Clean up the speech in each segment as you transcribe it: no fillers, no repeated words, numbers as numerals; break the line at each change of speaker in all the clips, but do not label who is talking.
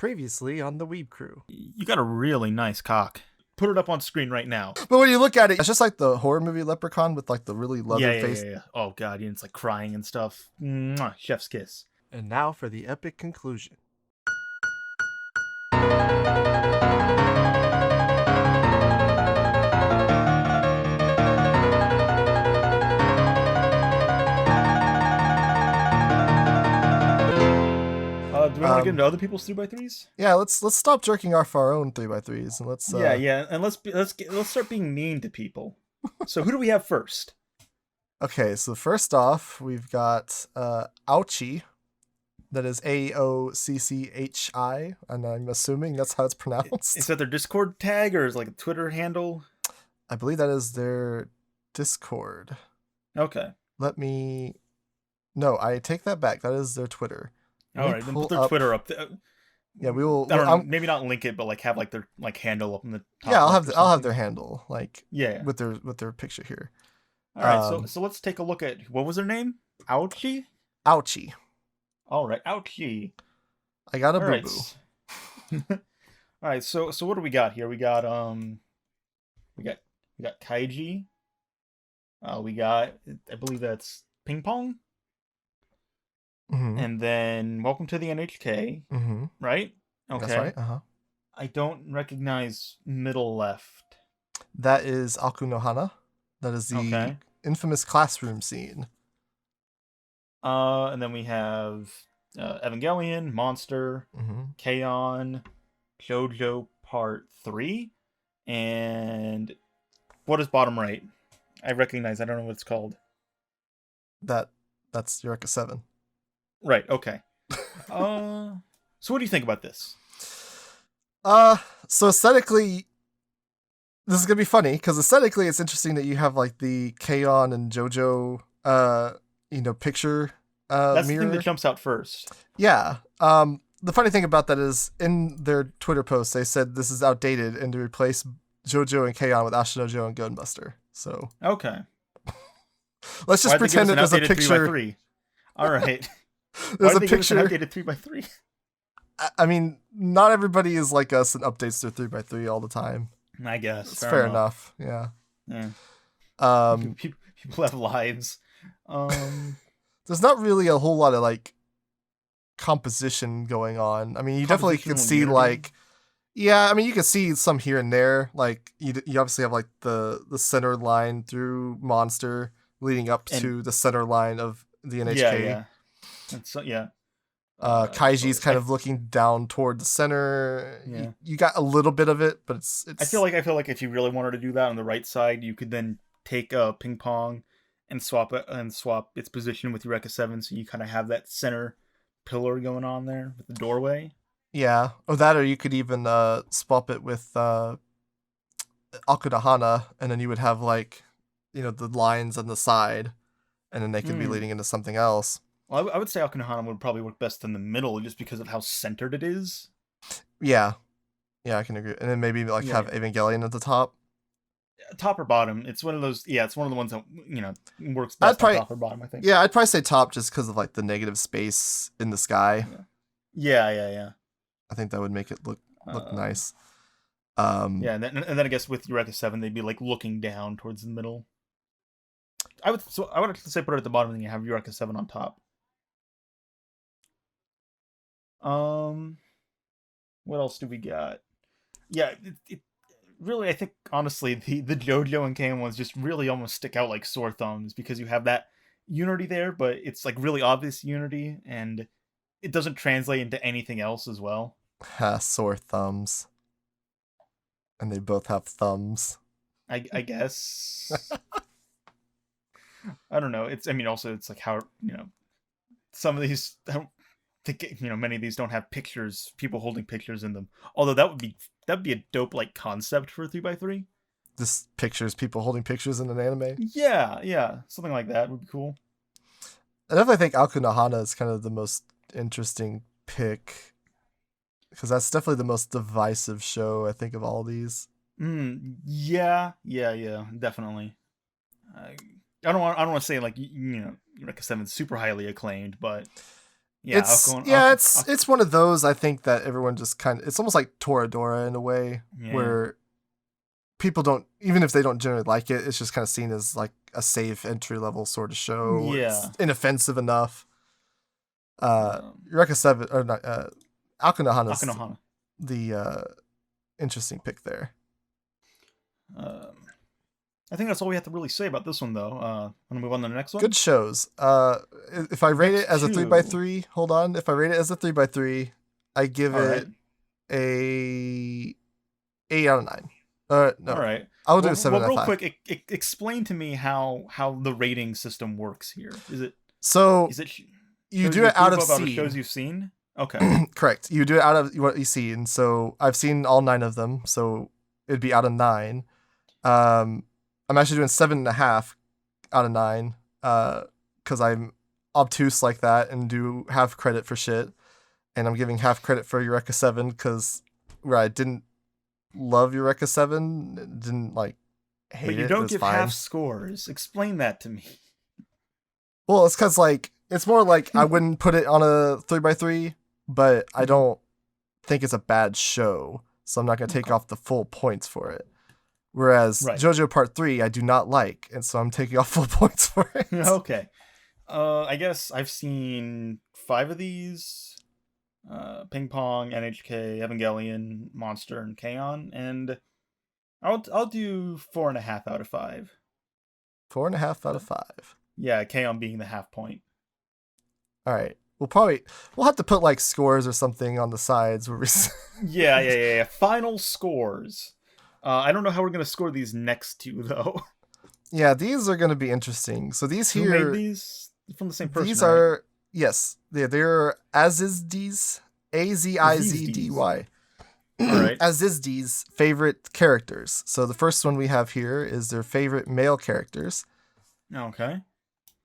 Previously on the Weeb Crew.
You got a really nice cock. Put it up on screen right now.
But when you look at it, it's just like the horror movie Leprechaun with like the really leather face.
Yeah. Oh god, and it's like crying and stuff. Mwah, chef's kiss.
And now for the epic conclusion.
Do we want to get into other people's 3x3s?
Yeah, let's stop jerking off our own 3x3s and let's
and let's start being mean to people. So who do we have first?
Okay, so first off, we've got Aocchi. That is Aocchi, and I'm assuming that's how it's pronounced.
Is that their Discord tag or is it like a Twitter handle?
I believe that is their Discord.
Okay.
No, I take that back. That is their Twitter.
All right, then put their Twitter up there.
Yeah, we will.
I don't know, maybe not link it, but like have like their like handle up in the top.
Yeah, I'll have their handle with their picture here.
All right, so let's take a look at what was their name? Aocchi.
Aocchi.
All right, Aocchi.
I got a boo boo.
All right, so what do we got here? We got Kaiji. We got, I believe that's Ping Pong.
Mm-hmm.
And then Welcome to the NHK.
Mm-hmm.
Right? Okay.
That's right. Uh-huh.
I don't recognize middle left.
That is Akunohana. That is the infamous classroom scene.
And then we have Evangelion, Monster, K-On, JoJo Part 3, and what is bottom right? I recognize. I don't know what it's called.
That's Eureka 7.
Right. Okay. So what do you think about this?
So aesthetically, this is gonna be funny because aesthetically, it's interesting that you have like the K-On and JoJo, picture.
That's
mirror.
The thing that jumps out first.
Yeah. The funny thing about that is in their Twitter post, they said this is outdated and to replace JoJo and K-On with Ashinojo and Gunbuster. So
okay.
Let's just pretend that there's a picture.
3x3? All right.
There's a picture.
An updated 3x3.
I mean, not everybody is like us and updates their 3x3 all the time.
I guess
it's fair enough. Yeah.
People have lives.
There's not really a whole lot of like composition going on. I mean, you definitely can see unity. You can see some here and there. Like you obviously have like the center line through Monster leading up to the center line of the NHK. Kaiji's kind of looking down toward the center. Yeah. You got a little bit of it, but it's.
I feel like if you really wanted to do that on the right side, you could then take a Ping Pong and swap its position with Eureka 7, so you kind of have that center pillar going on there with the doorway.
Yeah, or you could even swap it with Akunohana, and then you would have like, the lines on the side, and then they could be leading into something else.
Well, I would say Akunohana would probably work best in the middle, just because of how centered it is.
Yeah, I can agree. And then maybe have Evangelion at the top.
Top or bottom, it's one of those. Yeah, it's one of the ones that works best on top or bottom, I think.
Yeah, I'd probably say top just because of like the negative space in the sky.
Yeah.
I think that would make it look nice.
And then I guess with Eureka 7, they'd be like looking down towards the middle. I would actually say put it at the bottom, and then you have Eureka 7 on top. What else do we got? Yeah, it really, I think, honestly, the JoJo and K-On ones just really almost stick out like sore thumbs because you have that unity there, but it's like really obvious unity, and it doesn't translate into anything else as well.
Sore thumbs. And they both have thumbs.
I guess. I don't know. Also, it's like how, some of these, I don't think, many of these don't have pictures, people holding pictures in them. Although that'd be a dope like concept for a 3x3.
Just pictures, people holding pictures in an anime.
Yeah, something like that would be cool.
I definitely think Akunohana is kind of the most interesting pick because that's definitely the most divisive show I think of all these.
Yeah, definitely. I don't want to say like Eureka 7's super highly acclaimed, but Yeah,
it's one of those I think that everyone just kind of, it's almost like Toradora in a way, where people don't, even if they don't generally like it, it's just kind of seen as like a safe entry level sort of show.
Yeah,
it's inoffensive enough. Eureka 7 or not, Akanohana's the interesting pick there.
I think that's all we have to really say about this one, though. Want to move on to the next one?
Good shows. If I rate it as a 3x3, hold on. If I rate it as a 3x3, I give it a 8 out of 9. No.
All right.
I will do a 7 out of 5.
Real quick, explain to me how the rating system works here. Is it
you do it out of
scene?
scene.
Shows you've seen? Okay.
Correct. You do it out of what you see, and so I've seen all 9 of them, so it'd be out of 9. I'm actually doing 7.5 out of 9, because I'm obtuse like that and do half credit for shit, and I'm giving half credit for Eureka 7 because where I didn't love Eureka 7, didn't like hate it.
But you don't give
fine.
half scores. Explain that to me.
Well, it's because like it's more like I wouldn't put it on a 3x3, but I don't think it's a bad show, so I'm not gonna take off the full points for it. Whereas JoJo Part 3, I do not like, and so I'm taking off full points for it.
Okay. I guess I've seen 5 of these. Ping Pong, NHK, Evangelion, Monster, and K-On! And I'll do 4.5 out of 5.
4.5 out of 5.
Yeah, K-On! Being the half point.
Alright. We'll have to put like scores or something on the sides where we
Yeah. Final scores. I don't know how we're going to score these next 2, though.
Yeah, these are going to be interesting. So these here...
Who made these? From the same person,
These
right?
are... Yes. They're Azizdy's. Azizdy.
All right.
Azizdy's favorite characters. So the first one we have here is their favorite male characters.
Okay.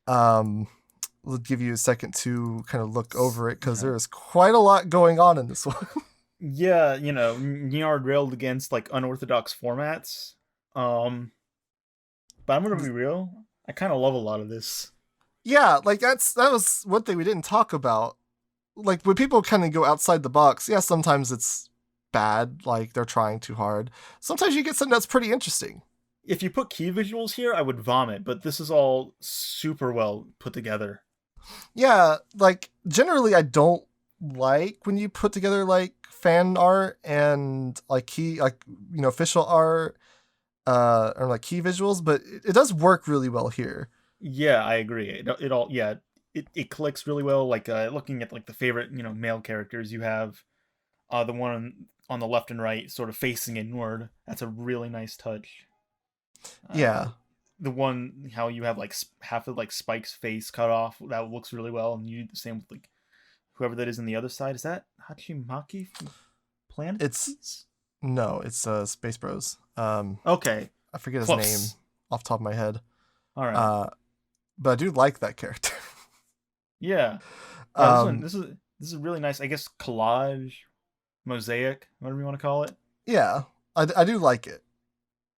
We'll give you a second to kind of look over it, because there is quite a lot going on in this one.
Yeah, Niard railed against like unorthodox formats. But I'm gonna be real. I kind of love a lot of this.
Yeah, like that was one thing we didn't talk about. Like when people kind of go outside the box, yeah, sometimes it's bad, like they're trying too hard. Sometimes you get something that's pretty interesting.
If you put key visuals here, I would vomit, but this is all super well put together.
Yeah, like generally I don't like when you put together like fan art and like official art or like key visuals, but it does work really well here.
Yeah, I agree. It clicks really well. Like looking at like the favorite male characters, you have the one on the left and right sort of facing inward. That's a really nice touch.
Yeah.
The one how you have like half of like Spike's face cut off, that looks really well, and you do the same with like whoever that is on the other side. Is that Hachimaki from Planet?
It's Space Bros.
Okay.
I forget his name off the top of my head.
All right.
But I do like that character.
Yeah. This is really nice. I guess collage, mosaic, whatever you want to call it.
Yeah, I do like it.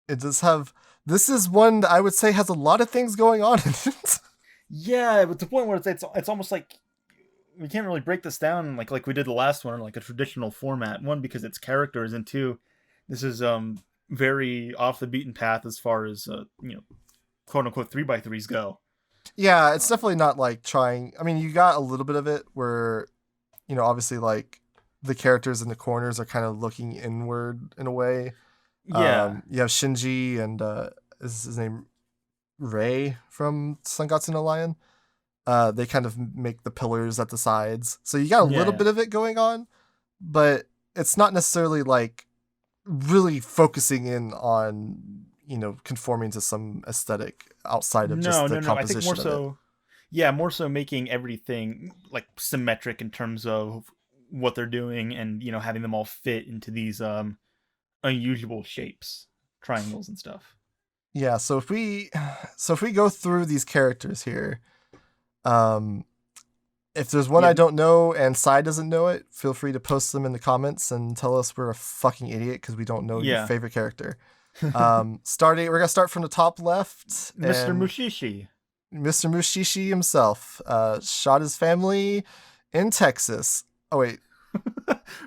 It does have. This is one that I would say has a lot of things going on in it.
Yeah, but to the point where it's almost like we can't really break this down like we did the last one, like a traditional format. One, because it's characters, and two, this is very off the beaten path as far as quote unquote 3x3s go.
Yeah, it's definitely not like trying. I mean, you got a little bit of it where, obviously like the characters in the corners are kind of looking inward in a way.
Yeah.
You have Shinji and is his name Rei from Sangatsu no Lion. They kind of make the pillars at the sides. So you got a little bit of it going on, but it's not necessarily like really focusing in on, conforming to some aesthetic outside of just the composition. I think more so,
more so making everything like symmetric in terms of what they're doing, and having them all fit into these unusual shapes, triangles and stuff.
Yeah, so if we go through these characters here, if there's one I don't know and Sai doesn't know it, feel free to post them in the comments and tell us we're a fucking idiot because we don't know your favorite character. We're gonna start from the top left.
Mr. Mushishi
himself shot his family in Texas. Oh wait,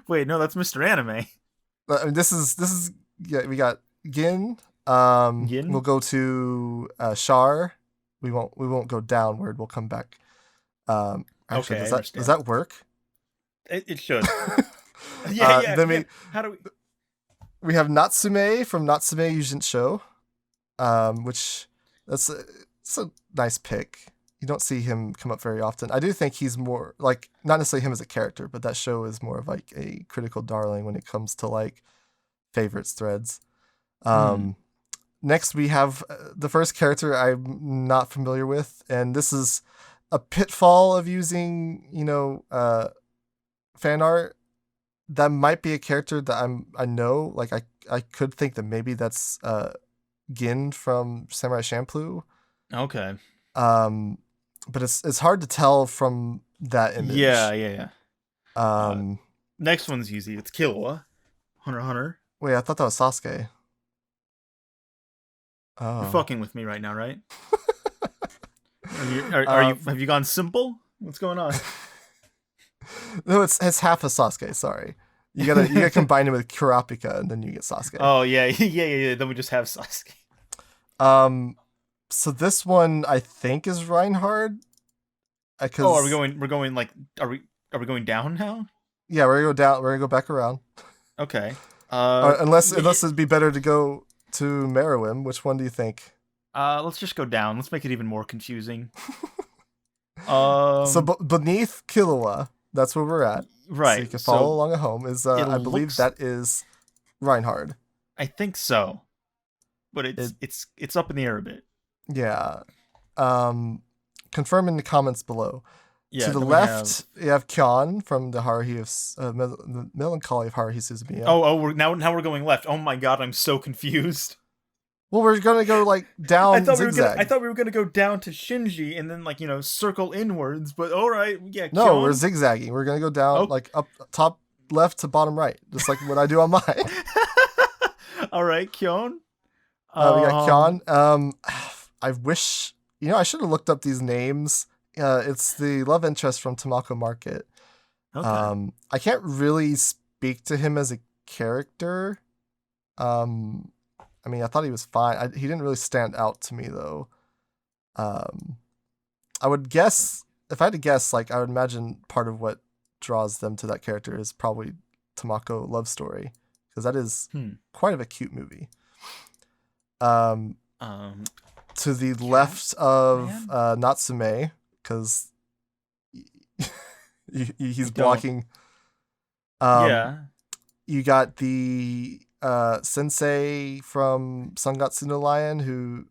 Wait, no, that's Mr. Anime.
I mean, this is yeah. We got Gin.
Yin?
We'll go to Shar. We won't go downward. We'll come back. Actually,
Okay,
does that work?
It should. Yeah.
Then
How do
we have Natsume from Natsume Yujin Show, which it's a nice pick. You don't see him come up very often. I do think he's more like, not necessarily him as a character, but that show is more of like a critical darling when it comes to like favorites threads. Next we have the first character I'm not familiar with, and this is a pitfall of using, fan art. That might be a character that I know. Like I could think that maybe that's Gin from Samurai Champloo.
Okay.
But it's hard to tell from that image.
Yeah.
Next
Next one's easy. It's Killua. Hunter x Hunter.
Wait, I thought that was Sasuke. Oh.
You're fucking with me right now, right? Have you gone simple? What's going on?
No, it's half a Sasuke. Sorry, you gotta combine it with Kurapika, and then you get Sasuke.
Oh yeah. Then we just have Sasuke.
So this one I think is Reinhard.
Are we going like are we going down now?
Yeah, we're gonna go down. We're gonna go back around.
Okay.
Unless it'd be better to go to Meruem. Which one do you think?
Let's just go down. Let's make it even more confusing.
So beneath Killua, that's where we're at.
Right.
So you can follow along at home. I believe that is Reinhard.
I think so. But it's up in the air a bit.
Yeah. Confirm in the comments below.
Yeah,
to the left, you have Kyon from the Haruhi of the Melancholy of Haruhi Suzumiya.
Now we're going left. Oh my god, I'm so confused.
Well, we're gonna go like down.
I thought
zigzag.
we were gonna go down to Shinji and then circle inwards. But all right, yeah.
No,
Kyon?
we're zigzagging. We're gonna go down like up top left to bottom right, just like what I do on mine.
All right, Kyon.
We got Kyon. I wish I should have looked up these names. It's the love interest from Tamako Market.
Okay.
I can't really speak to him as a character. I mean, I thought he was fine. He didn't really stand out to me though. I would guess, if I had to guess, like I would imagine part of what draws them to that character is probably Tamako love story, because that is quite of a cute movie. To the left of Natsume, because he's blocking. You got the sensei from Sangatsu no Lion, who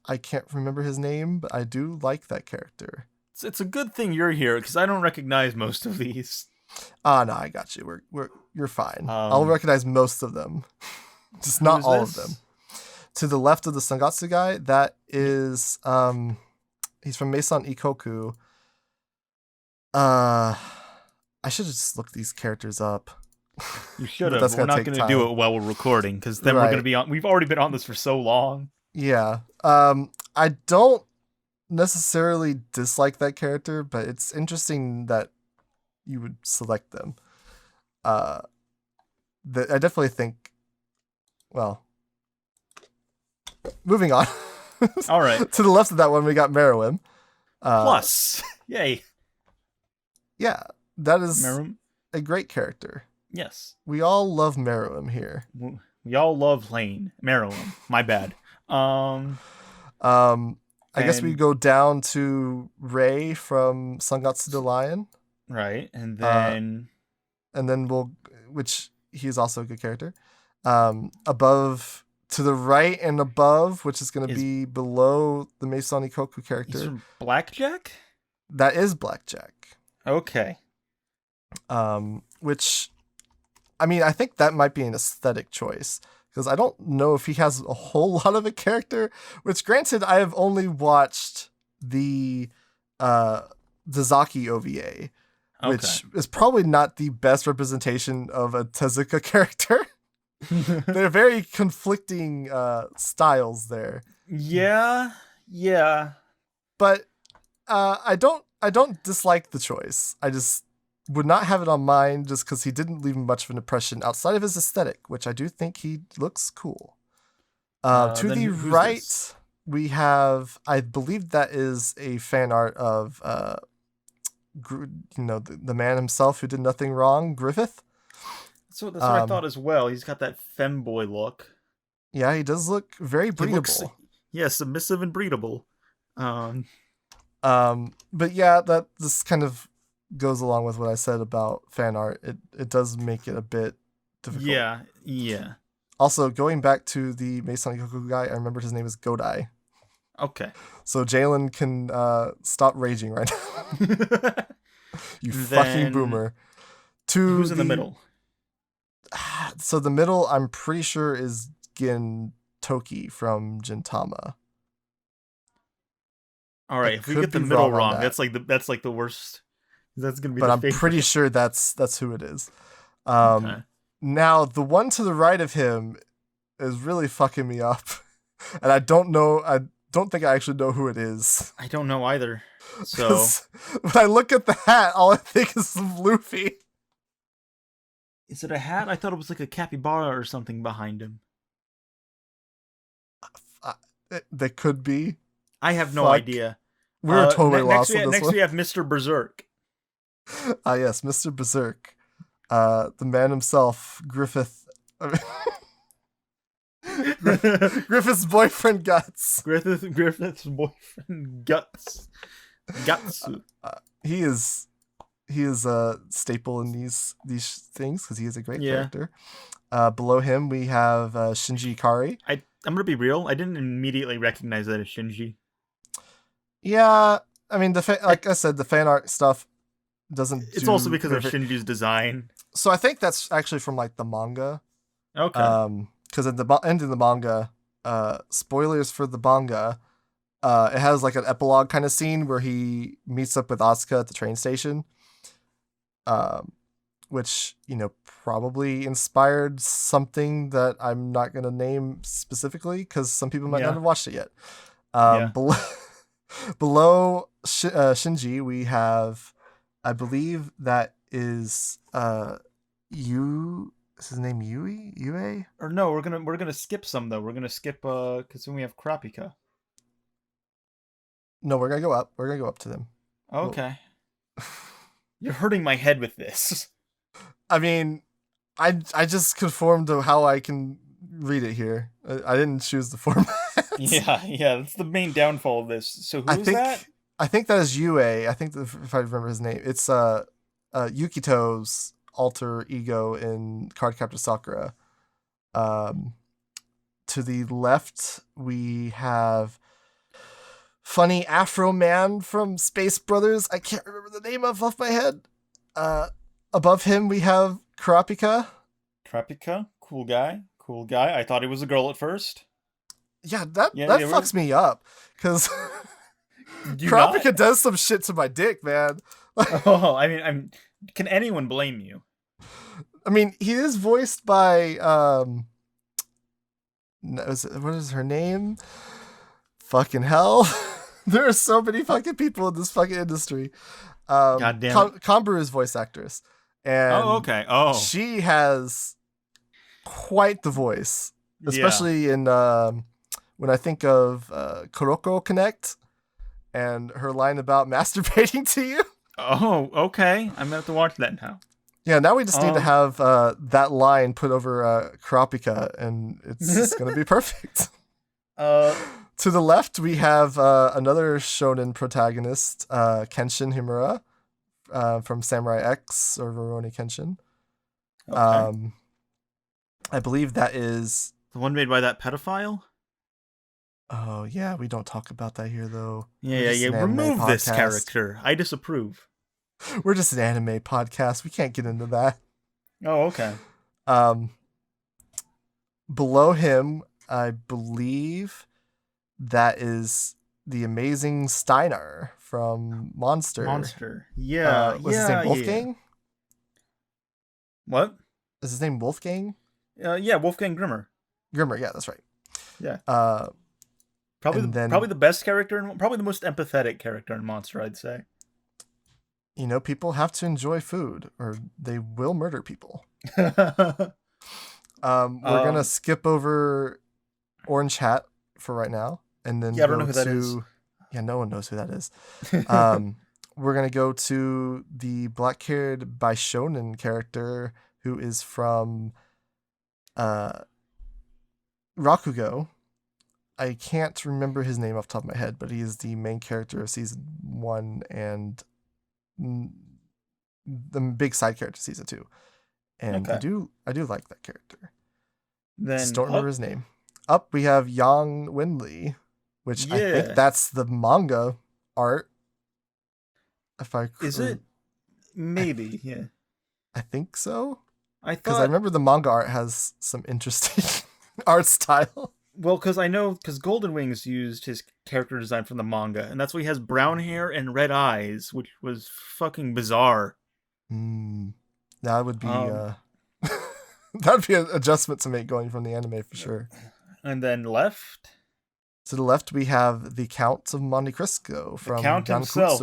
I can't remember his name, but I do like that character.
It's a good thing you're here because I don't recognize most of these.
No, I got you. You're fine. I'll recognize most of them, just not all of them. To the left of the Sangatsu guy, that is he's from Maison Ikoku. I should just look these characters up.
You should have. We're not going to do it while we're recording, because then we're going to be on. We've already been on this for so long.
Yeah. I don't necessarily dislike that character, but it's interesting that you would select them. I definitely think. Well, moving on.
All right.
To the left of that one, we got Meruem.
Plus, yay.
Yeah, that is
Meruem.
A great character.
Yes.
We all love Meruem here.
We all love Layne. Meruem. My bad.
I guess we go down to Rei from Sangatsu no Lion.
Right, and then
which he's also a good character. Above, to the right and above, which is going to be below the Maison Ikoku character.
Blackjack?
That is Blackjack.
Okay.
Which, I mean, I think that might be an aesthetic choice, because I don't know if he has a whole lot of a character, which granted, I have only watched the Zaki OVA, which is probably not the best representation of a Tezuka character. They're very conflicting styles there.
Yeah.
But I I don't dislike the choice. I just would not have it on mine just because he didn't leave much of an impression outside of his aesthetic, which I do think he looks cool. To the right, this? We have, I believe that is a fan art of, the man himself who did nothing wrong, Griffith.
So that's what I thought as well. He's got that femboy look.
Yeah, he does look very breedable.
Submissive and breedable.
But yeah, that this kind of goes along with what I said about fan art. It does make it a bit difficult.
Yeah.
Also, going back to the Masonic Goku guy, I remembered his name is Godai.
Okay.
So Jalen can stop raging right now. You fucking boomer.
Who's in the middle?
So the middle, I'm pretty sure, is Gin Toki from Gintama.
All right, if we get the middle wrong, that's like the worst. That's gonna be.
But I'm pretty sure that's who it is. Okay. Now the one to the right of him is really fucking me up, and I don't know. I don't think I actually know who it is.
I don't know either. So
when I look at the hat, all I think is Luffy.
Is it a hat? I thought it was like a capybara or something behind him.
That could be.
I have no idea.
We're totally lost on this
next
one.
we have Mr. Berserk.
Yes, Mr. Berserk. The man himself, Griffith. Griffith's boyfriend Guts.
Griffith's boyfriend Guts.
He is a staple in these things because he is a great character. Below him we have Shinji Ikari.
I'm gonna be real. I didn't immediately recognize that as Shinji.
Yeah, I mean like I said, the fan art stuff doesn't.
It's also because of Shinji's design.
So I think that's actually from like the manga.
Okay.
Because at the end of the manga, spoilers for the manga, it has like an epilogue kind of scene where he meets up with Asuka at the train station. Which, probably inspired something that I'm not going to name specifically because some people might not have watched it yet. Below Shinji, we have, I believe that is is his name Yue?
Or no, we're gonna skip some though. We're gonna skip because then we have Kurapika.
No, we're gonna go up. We're gonna go up to them.
Okay. You're hurting my head with this.
I mean, I just conformed to how I can read it here. I didn't choose the format.
Yeah, that's the main downfall of this. So who's that?
I think that is Yue. I think if I remember his name, it's Yukito's alter ego in Cardcaptor Sakura. To the left, we have funny Afro man from Space Brothers. I can't remember the name off my head. Above him, we have Kurapika.
Kurapika, cool guy. I thought he was a girl at first.
Yeah, that fucks me up because Kurapika does some shit to my dick, man.
I mean, can anyone blame you?
I mean, he is voiced by what is her name? Fucking hell. There are so many fucking people in this fucking industry.
God damn it.
Kamburu's voice actress. And
okay.
She has quite the voice. Especially in when I think of Kuroko Connect and her line about masturbating to you.
Oh, okay. I'm gonna have to watch that now.
Yeah, now we just need to have that line put over Kurapika, and it's going to be perfect. To the left, we have another shonen protagonist, Kenshin Himura, from Samurai X or Rurouni Kenshin.
Okay.
I believe that is
the one made by that pedophile.
Oh yeah, we don't talk about that here though.
Yeah. Remove this character. I disapprove.
We're just an anime podcast. We can't get into that.
Oh, okay.
Below him, I believe that is the amazing Steiner from Monster.
Yeah.
Was his name Wolfgang?
Yeah. What?
Is his name Wolfgang?
Yeah, Wolfgang Grimmer.
Grimmer, yeah, that's right.
Yeah. Probably the best character and probably the most empathetic character in Monster, I'd say.
people have to enjoy food or they will murder people. We're gonna skip over Orange Hat for right now, and then
I don't know who that is.
Yeah, no one knows who that is. We're gonna go to the black-haired Baishonen character who is from Rakugo. I can't remember his name off the top of my head, but he is the main character of season 1 and the big side character season 2. And I do like that character.
Then
just don't remember his name. Up we have Yang Winley, which I think that's the manga art.
Is it? Maybe, yeah.
I think so.
Because
I remember the manga art has some interesting art style.
Well, because Golden Wings used his character design from the manga, and that's why he has brown hair and red eyes, which was fucking bizarre.
That would be that would be an adjustment to make going from the anime for sure.
And then left?
To the left, we have the Count of Monte Cristo from
Count
himself.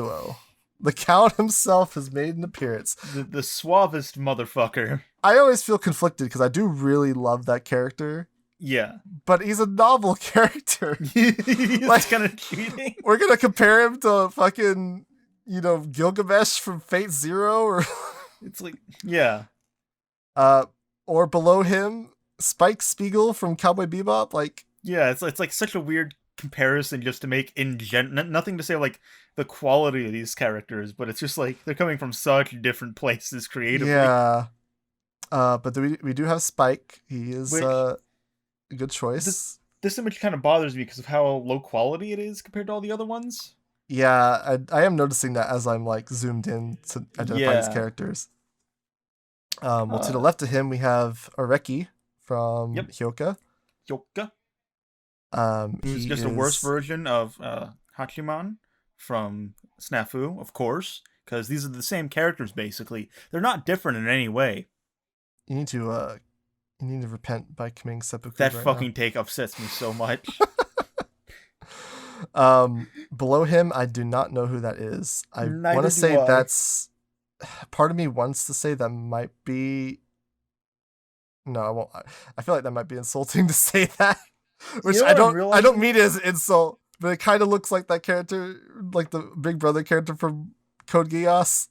The Count himself has made an appearance.
The suavest motherfucker.
I always feel conflicted because I do really love that character.
Yeah.
But he's a novel character.
He's like, kind of cheating.
We're going to compare him to fucking, Gilgamesh from Fate Zero? Or
it's like, yeah.
Or below him, Spike Spiegel from Cowboy Bebop. Like,
yeah, it's like such a weird comparison just to make nothing to say like the quality of these characters, but it's just like they're coming from such different places creatively.
Yeah. But we do have Spike. He is a good choice.
This image kind of bothers me because of how low quality it is compared to all the other ones.
Yeah, I am noticing that as I'm like zoomed in to identify these characters. Well, to the left of him we have Aocchi from Hyoka.
Who's just a worse version of Hachiman from Snafu, of course, because these are the same characters basically. They're not different in any way.
You need to repent by committing seppuku.
That right fucking take upsets me so much.
Below him, I do not know who that is. I want to say that's. Part of me wants to say that might be. No, I won't. I feel like that might be insulting to say that. Which I don't mean it as an insult, but it kind of looks like that character, like the Big Brother character from Code Geass.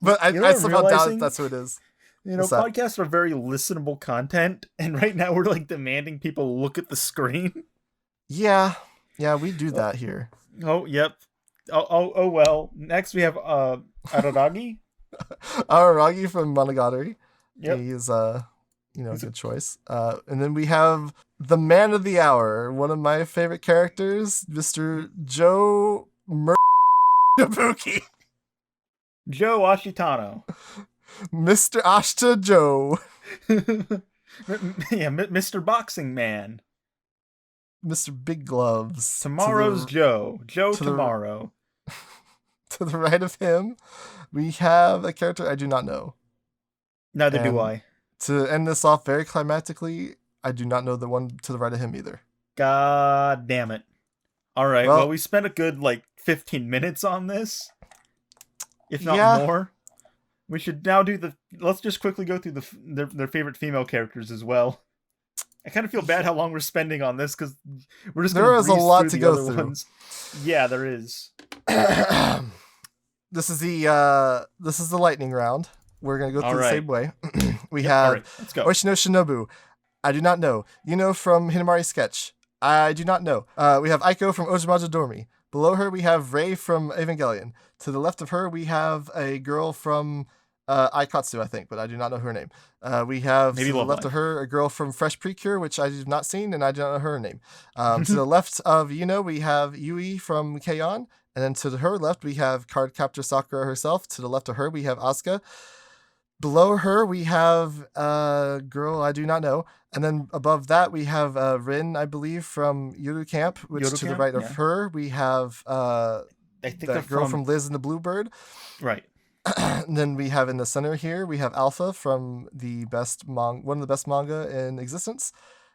But I somehow doubt that's who it is.
Podcasts are very listenable content, and right now we're like demanding people look at the screen.
Yeah, we do that here.
Oh, yep. Oh well. Next we have Araragi.
Araragi from Monogatari.
Yep.
He is a good choice. And then we have the man of the hour, one of my favorite characters, Mr. Joe Nabuki.
Joe Ashitano.
Mr. Ashta Joe.
Yeah, Mr. Boxing Man.
Mr. Big Gloves.
Tomorrow's Joe. Joe Tomorrow.
To the right of him, we have a character I do not know.
Neither do I.
To end this off very climactically, I do not know the one to the right of him either.
God damn it. Alright, well, we spent a good, 15 minutes on this. If not more. We should now do let's just quickly go through their favorite female characters as well. I kind of feel bad how long we're spending on this, because we're just going to breeze through the other ones. There is a lot to go through. Yeah, there is.
This is the lightning round. We're going to go through the same way. We have
let's go.
Oshino Shinobu. I do not know. From Hinamari Sketch. I do not know. We have Aiko from Ojamaja Dormi. Below her, we have Rei from Evangelion. To the left of her, we have a girl from Aikatsu, I think, but I do not know her name. We have to the left of her a girl from Fresh Precure, which I have not seen, and I do not know her name. To the left of Yuno, we have Yui from Keion. And then to her left, we have Cardcaptor Sakura herself. To the left of her, we have Asuka. Below her, we have a girl I do not know. And then above that, we have Rin, I believe, from Yuru Camp, which to the right of her, we have
I think
that girl from Liz and the Bluebird.
Right.
And then we have in the center here, we have Alpha from one of the best manga in existence.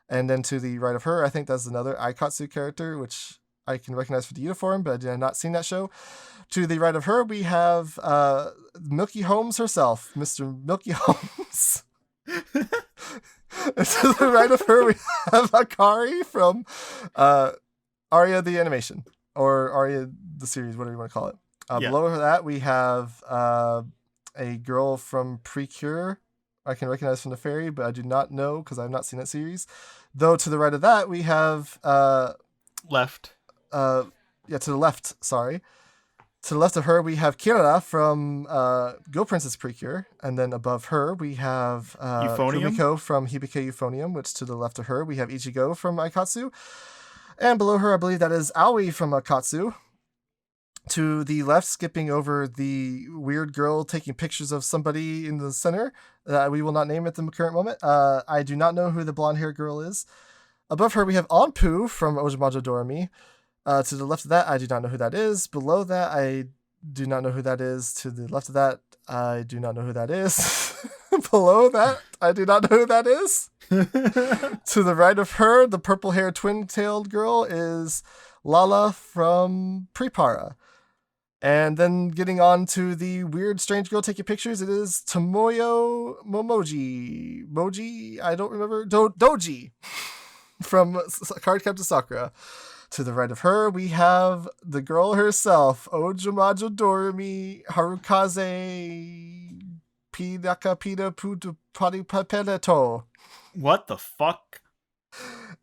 And then to the right of her, I think that's another Aikatsu character, which I can recognize for the uniform, but I have not seen that show. To the right of her, we have Milky Holmes herself, Mr. Milky Holmes. And to the right of her, we have Akari from Aria the animation, or Aria the series, whatever you want to call it. Below that, we have a girl from Precure. I can recognize from the fairy, but I do not know because I have not seen that series. Though to the right of that, we have
Left.
To the left. Sorry. To the left of her, we have Kirara from Go Princess Precure. And then above her, we have
Euphonium?
Kumiko from Hibike Euphonium, which to the left of her, we have Ichigo from Aikatsu. And below her, I believe that is Aoi from Akatsu. To the left, skipping over the weird girl taking pictures of somebody in the center that we will not name at the current moment. I do not know who the blonde hair girl is. Above her, we have Anpu from Ojamajo Doremi. To the left of that, I do not know who that is. Below that, I do not know who that is. To the left of that, I do not know who that is. Below that, I do not know who that is. To the right of her, the purple-haired twin-tailed girl is Lala from Prepara. And then getting on to the weird, strange girl taking pictures, it is Tomoyo Moji, I don't remember, Doji from Cardcaptor Sakura. To the right of her, we have the girl herself, Ojamajo Doremi Harukaze Pidaka Pida Pudu Padi Papeleto.
What the fuck?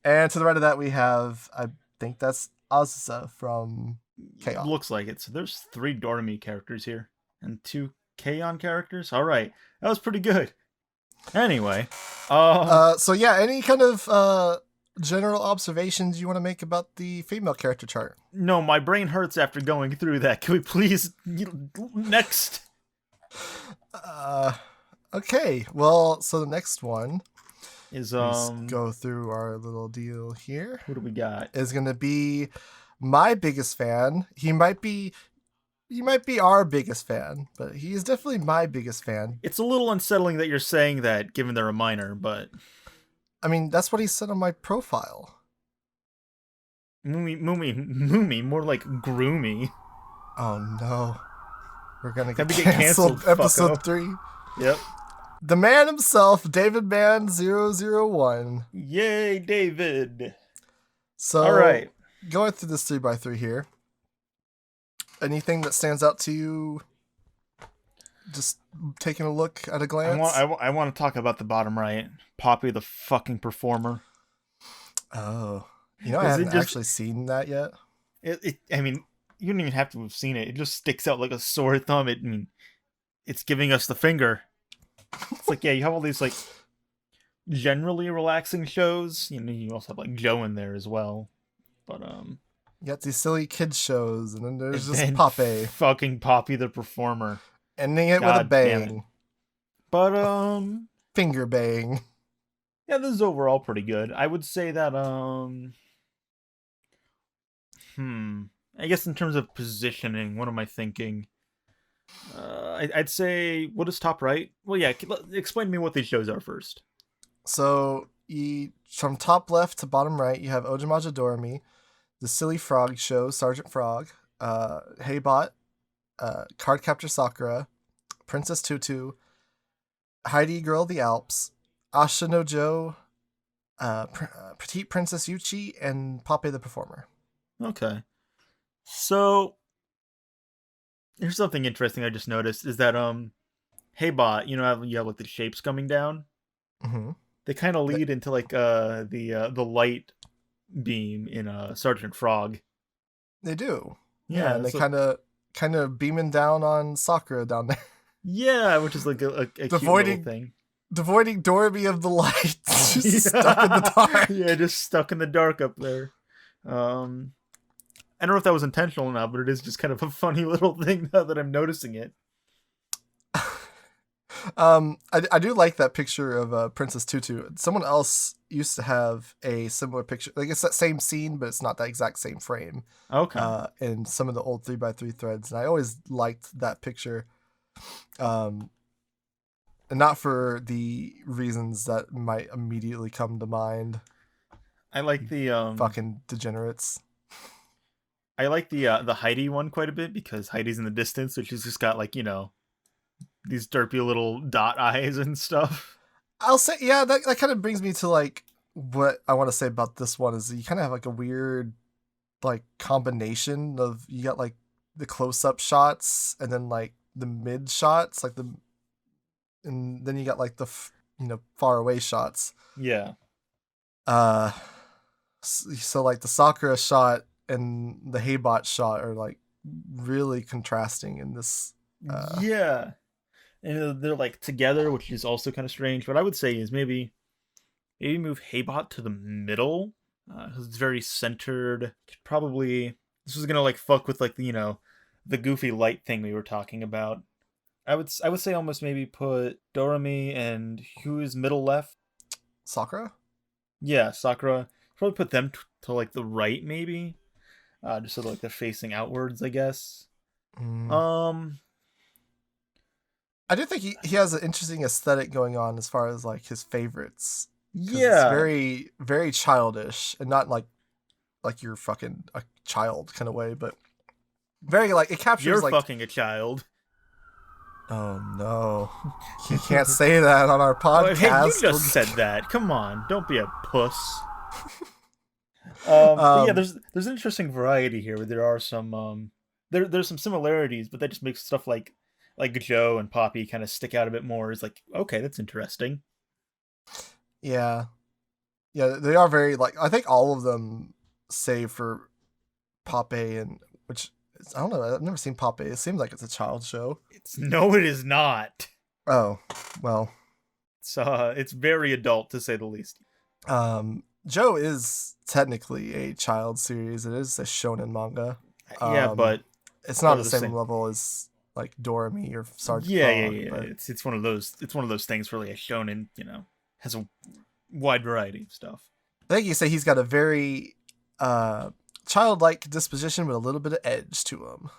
And to the right of that, we have, I think that's Azusa from K-On!
Looks like it. So there's 3 Doremi characters here and 2 K-On! Characters. All right, that was pretty good. Anyway,
so yeah, any kind of general observations you want to make about the female character chart?
No, my brain hurts after going through that. Can we please next?
Okay. Well, so the next one
Is
let's go through our little deal here.
Who do we got?
Is going to be my biggest fan. He might be our biggest fan, but he is definitely my biggest fan.
It's a little unsettling that you're saying that, given they're a minor, but
I mean, that's what he said on my profile.
Moomy, more like groomy.
Oh no. We're going to
Have
get
to get
canceled.
canceled,
Episode
fucko.
3.
Yep.
The man himself, David Man 001.
Yay, David.
So,
All right.
Going through this 3x3 here, anything that stands out to you, just taking a look at a glance?
I want to talk about the bottom right. Poppy the fucking performer.
Oh. You know, I
Is it
haven't
just-
actually seen that yet.
I mean, you don't even have to have seen it. It just sticks out like a sore thumb. It's giving us the finger. It's like, yeah, you have all these, like, generally relaxing shows. You know, you also have, like, Joe in there as well. But,
You got these silly kids shows, and then there's
and
just
then
Poppy.
Fucking Poppy the performer.
Ending it with a
God damn it.
bang.
But,
Finger bang.
yeah, this is overall pretty good. I would say that, I guess in terms of positioning, what am I thinking? I'd say, what is top right? Well, yeah, explain to me what these shows are first.
So, from top left to bottom right, you have Ojamajo Doremi, The Silly Frog Show, Sergeant Frog, Hey Bot, Cardcaptor Sakura, Princess Tutu, Heidi Girl of the Alps, Asha no Joe, Petite Princess Yuchi, and Poppy the Performer.
Okay. So, here's something interesting I just noticed, is that, Hey Bot, you know, you have, like, the shapes coming down?
Mm-hmm.
They kind of lead into, like, the light beam in, Sergeant Frog.
They do.
Yeah,
and they
so-
kind of beaming down on Sakura down there.
Yeah, which is, like, a cute
Avoiding-
little thing.
Devoiding Doremi of the light. Just stuck in the dark.
Yeah, just stuck in the dark up there. I don't know if that was intentional or not, but it is just kind of a funny little thing now that I'm noticing it.
I do like that picture of Princess Tutu. Someone else used to have a similar picture. Like, it's that same scene, but it's not that exact same frame.
Okay.
In some of the old 3x3 threads. And I always liked that picture. And not for the reasons that might immediately come to mind.
I like the
Fucking degenerates.
I like the Heidi one quite a bit because Heidi's in the distance, which has just got like, these derpy little dot eyes and stuff.
I'll say, yeah, that kind of brings me to like what I want to say about this one is you kind of have like a weird like combination of, you got like the close-up shots and then like the mid shots, and then you got like the far away shots.
Yeah.
So like the Sakura shot and the Heybot shot are like really contrasting in this.
Yeah. And they're like together, which is also kind of strange. What I would say is maybe move Heybot to the middle, because it's very centered. Probably this was gonna like fuck with like the goofy light thing we were talking about. I would say almost maybe put Doremi and who is middle left?
Sakura?
Yeah, Sakura. Probably put them to like the right, maybe. Just so like they're facing outwards, I guess.
I do think he has an interesting aesthetic going on as far as like his favorites.
Yeah.
It's very, very childish, and not like you're fucking a child kind of way, but very like it captures
You're
like
fucking a child.
Oh no. You can't say that on our podcast.
Hey, you just said that. Come on, don't be a puss. Yeah, there's an interesting variety here where there are some there's some similarities, but that just makes stuff like Joe and Poppy kind of stick out a bit more. It's like, okay, that's interesting.
Yeah, they are very like, I think all of them, save for Poppy, and which I don't know. I've never seen Poppy. It seems like it's a child show.
No, it is not.
Oh well,
it's very adult to say the least.
Joe is technically a child series. It is a shonen manga.
Yeah, but
it's not the same level as like Doremi or Sergeant.
Yeah. But it's one of those. It's one of those things where like a shonen, has a wide variety of stuff.
I think you say he's got a very childlike disposition with a little bit of edge to him.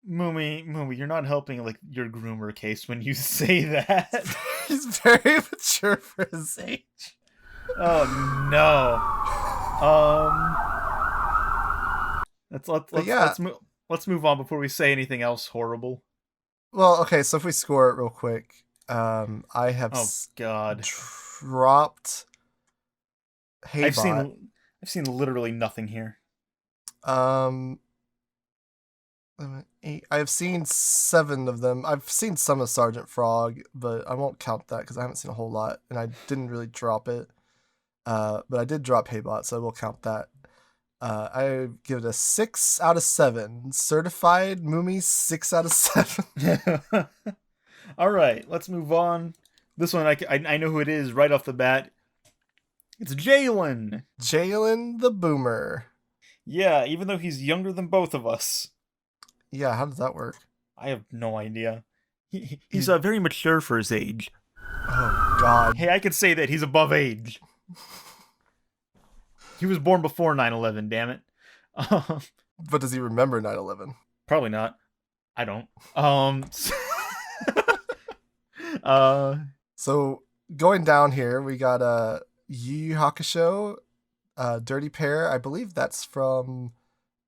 Moomy, you're not helping like your groomer case when you say that.
He's very mature for his age.
Oh no. Let's move on before we say anything else horrible.
Well, okay, so if we score it real quick, I have dropped Heybot.
I've seen literally nothing here.
I've seen 7 of them. I've seen some of Sergeant Frog, but I won't count that because I haven't seen a whole lot, and I didn't really drop it. But I did drop Heybot, so I will count that. I give it a 6 out of 7. Certified Moomy 6 out of 7.
All right, let's move on. This one, I know who it is right off the bat. It's Jalen.
Jalen the Boomer.
Yeah, even though he's younger than both of us.
Yeah, how does that work?
I have no idea. He's very mature for his age.
Oh, God.
Hey, I could say that he's above age. He was born before 9/11, damn it.
But does he remember 9/11?
Probably not. I don't.
So going down here, we got Yu Yu Hakusho, Dirty Pair. I believe that's from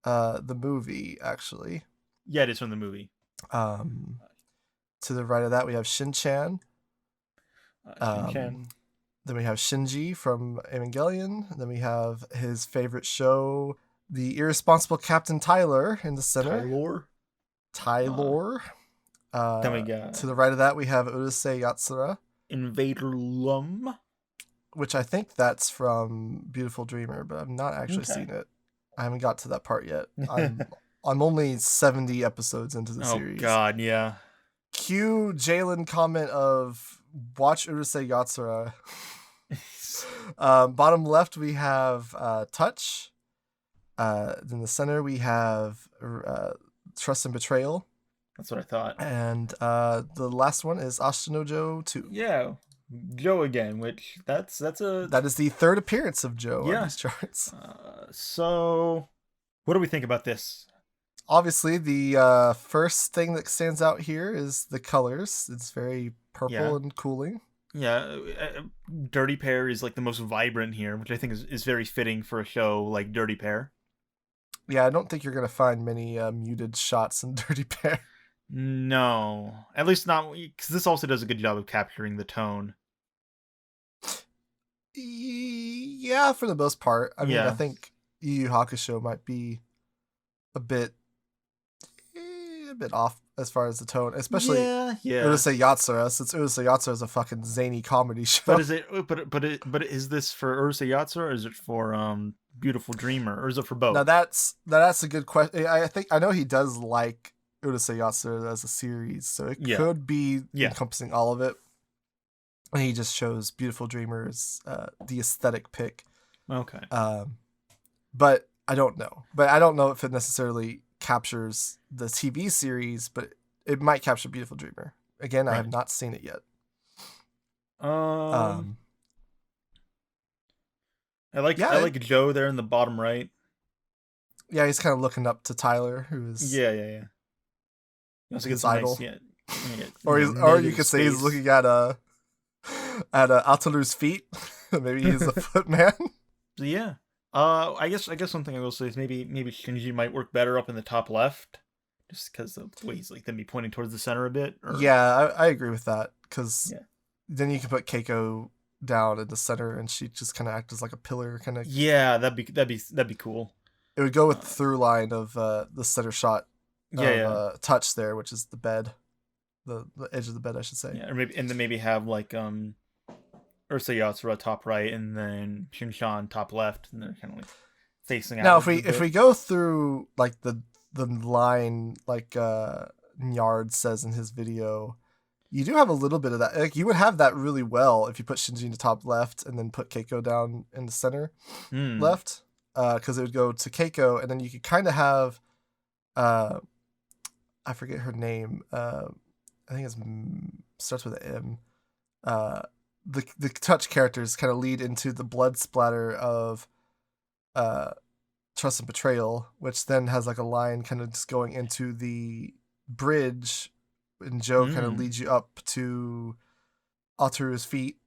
the movie, actually.
Yeah, it is from the movie.
To the right of that, we have Shin-chan.
Shin-chan.
Then we have Shinji from Evangelion. Then we have his favorite show, the irresponsible Captain Tyler, in the center. Tyler.
Then we got...
To the right of that, we have Urusei Yatsura.
Invader Lum.
Which I think that's from Beautiful Dreamer, but I've not actually seen it. I haven't got to that part yet. I'm only 70 episodes into the series.
Oh god, yeah.
Cue Jalen comment of watch Urusei Yatsura. Bottom left we have Touch. In the center we have Trust and Betrayal.
That's what I thought.
And the last one is Ashinojo 2.
Yeah. Joe again, which that
is the third appearance of Joe on these charts.
So what do we think about this?
Obviously, the first thing that stands out here is the colors. It's very purple and cooling.
Yeah, Dirty Pair is like the most vibrant here, which I think is very fitting for a show like Dirty Pair.
Yeah, I don't think you're gonna find many muted shots in Dirty Pair.
No, at least not because this also does a good job of capturing the tone.
Yeah, for the most part. I mean, I
Yeah.
think Yu Yu Hakusho might be a bit off as far as the tone, especially
yeah.
Urusei Yatsura, since Urusei Yatsura is a fucking zany comedy show.
But is it? But is this for Urusei Yatsura or is it for Beautiful Dreamer or is it for both?
Now that's a good question. I know he does like Urusei Yatsura as a series, so it could be encompassing all of it. And he just chose Beautiful Dreamer as the aesthetic pick.
Okay.
But I don't know. But I don't know if it necessarily captures the TV series, but it might capture Beautiful Dreamer. Again, I have not seen it yet.
I like Joe there in the bottom right.
Yeah, he's kind of looking up to Tyler, who is his idol.
Nice,
or you could say he's looking at Ataru's feet. Maybe he's a footman.
Yeah. I guess one thing I will say is maybe Shinji might work better up in the top left, just because of the way he's like then be pointing towards the center a bit.
Yeah, I agree with that because then you can put Keiko down in the center and she just kind of act as like a pillar, kind of.
Yeah, that'd be cool.
It would go with the through line of the center shot. Touch there, which is the bed, the edge of the bed, I should say.
Yeah, or maybe have like Urusei Yatsura top right, and then Shinshan top left, and they're kind of like facing out.
Now, if we go through like the line like Nyard says in his video, you do have a little bit of that. Like you would have that really well if you put Shinji in the top left and then put Keiko down in the center left, because it would go to Keiko, and then you could kind of have I forget her name. I think it starts with an M. The touch characters kind of lead into the blood splatter of Trust and Betrayal, which then has like a line kind of just going into the bridge, and Joe kind of leads you up to Ataru's feet.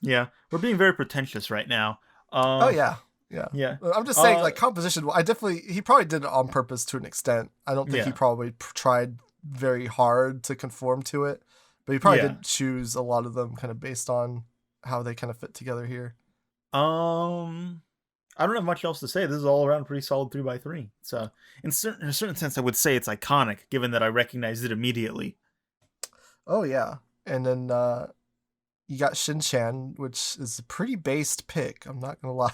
Yeah, we're being very pretentious right now.
Yeah. I'm just saying, like composition. He probably did it on purpose to an extent. I don't think he probably tried very hard to conform to it. But he probably did choose a lot of them kind of based on how they kind of fit together here.
I don't have much else to say. This is all around pretty solid 3x3. So in a certain sense, I would say it's iconic, given that I recognized it immediately.
Oh yeah, and then you got Shin-chan, which is a pretty based pick. I'm not gonna lie.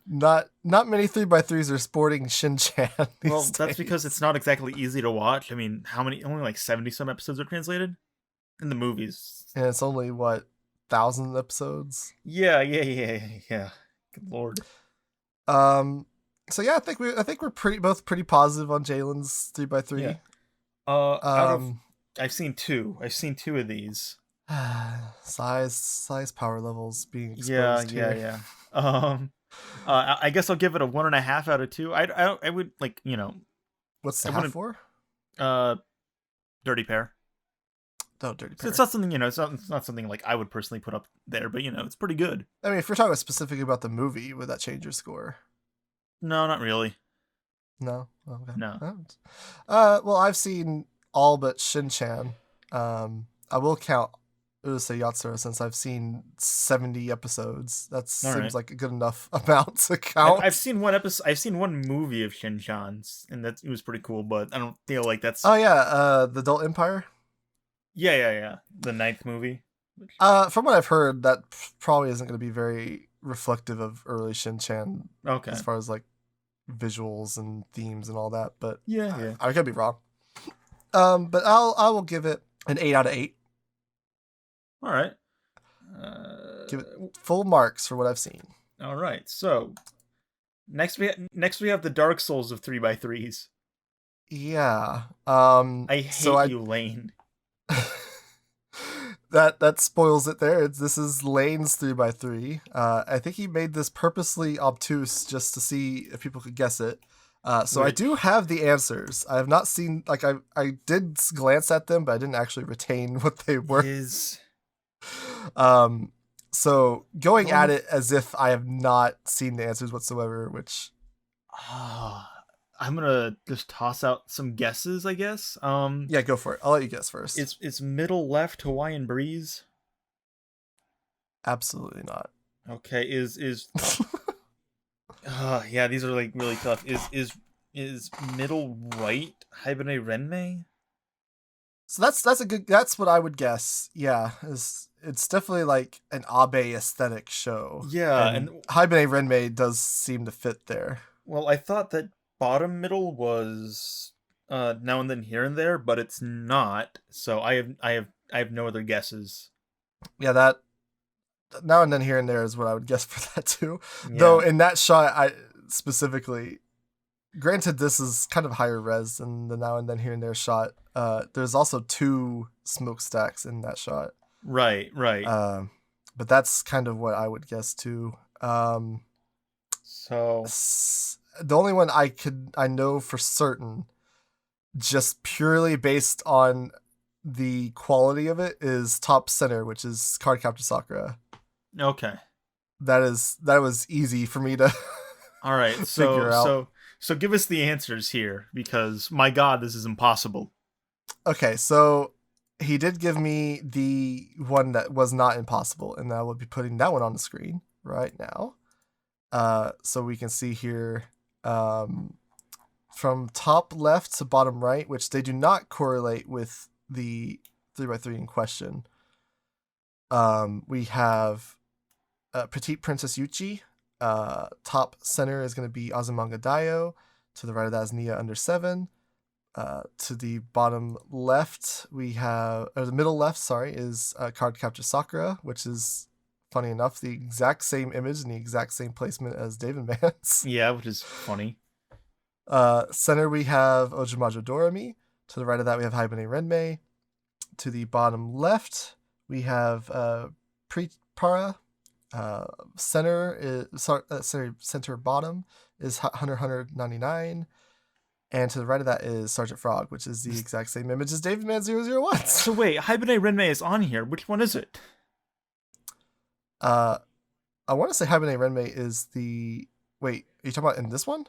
Not many 3x3s are sporting Shin-chan.
Well, that's because it's not exactly easy to watch. I mean, only like 70 some episodes are translated in the movies,
and it's only 1,000 episodes.
Yeah. Good lord.
So yeah, I think we're both pretty positive on Jalen's 3x3.
Yeah. I've seen two of these.
size power levels being exposed here.
Yeah. I guess I'll give it a 1.5 out of 2. I would like,
What's the half for?
Dirty Pair.
Oh, Dirty Pair.
So it's not something, it's not something like I would personally put up there, but it's pretty good.
I mean, if we're talking specifically about the movie, would that change your score?
No, not really.
No? Okay.
No.
Well, I've seen all but Shin-chan. I will count Urusei Yatsura since I've seen 70 episodes. That seems like a good enough amount to count.
I've seen one episode. I've seen one movie of Shin-chan's, and it was pretty cool. But I don't feel like that's.
Oh yeah, the Adult Empire.
Yeah. The 9th movie.
From what I've heard, that probably isn't going to be very reflective of early Shin-chan.
Okay.
As far as like visuals and themes and all that, but
yeah.
I could be wrong. But I will give it an 8 out of 8.
All right.
Give it full marks for what I've seen.
All right. So next we have the Dark Souls of 3x3s.
Yeah.
I hate you, Layne.
That spoils it there. This is Layne's 3x3. I think he made this purposely obtuse just to see if people could guess it. So I do have the answers. I have not seen, like, I did glance at them, but I didn't actually retain what they were. So going at it as if I have not seen the answers whatsoever, which
I'm gonna just toss out some guesses, I guess.
Yeah, go for it. I'll let you guess first.
It's middle left Hawaiian Breeze.
Absolutely not.
Okay, is yeah, these are like really tough. Is middle right Hibine Renmei?
So that's what I would guess. Yeah, it's definitely like an Abe aesthetic show.
Yeah,
and
and
Hibine Renmei does seem to fit there.
well, I thought that bottom middle was now and then here and there, but it's not. So I have no other guesses.
Yeah, that now and then here and there is what I would guess for that too.
Yeah.
Though in that shot, I specifically, granted this is kind of higher res than the now and then here and there shot. There's also 2 smokestacks in that shot.
Right.
But that's kind of what I would guess too.
So
The only one I know for certain, just purely based on the quality of it, is top center, which is Cardcaptor Sakura.
okay.
That was easy for me to
All right.
figure out.
So give us the answers here, because my God, this is impossible.
Okay, so he did give me the one that was not impossible, and I will be putting that one on the screen right now. So we can see here, from top left to bottom right, which they do not correlate with the 3x3 in question. We have Petite Princess Yuchi. Top center is going to be Azumanga Daioh. To the right of that is Nia under 7. To the bottom left, we have, or the middle left, sorry, is Cardcaptor Sakura, which is, funny enough, the exact same image and the exact same placement as TuddyMNX.
Yeah, which is funny.
Center, we have Ojamajo Doremi. To the right of that, we have Hibine Renmei. To the bottom left, we have Para. Center bottom is Hunter 99. And to the right of that is Sergeant Frog, which is the exact same image as DavidMan001.
So wait, Hibine Renmei is on here. Which one is it?
I want to say Hibine Renmei is the... Wait, are you talking about in this one?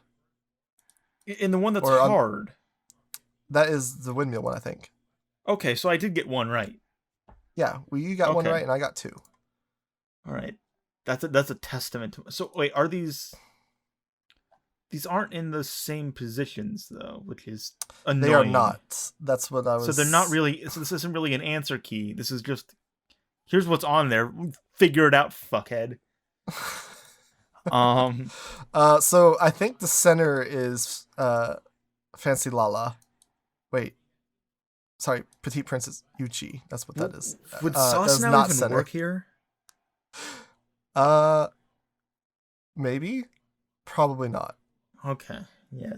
In the one that's
Or
hard.
That is the windmill one, I think.
Okay, so I did get one right.
Yeah, well, you got one
Okay.
right and I got 2.
All right. That's a testament to... So wait, are these... These aren't in the same positions, though, which is annoying.
They are not. That's what I was...
So they're not really... So this isn't really an answer key. This is just... Here's what's on there. Figure it out, fuckhead.
So I think the center is Fancy Lala. Wait. Sorry, Petite Princess Yuchi. That's what that is.
Would
that
sauce
is
now
not
even
center.
work here?
Maybe. Probably not.
Okay. Yeah.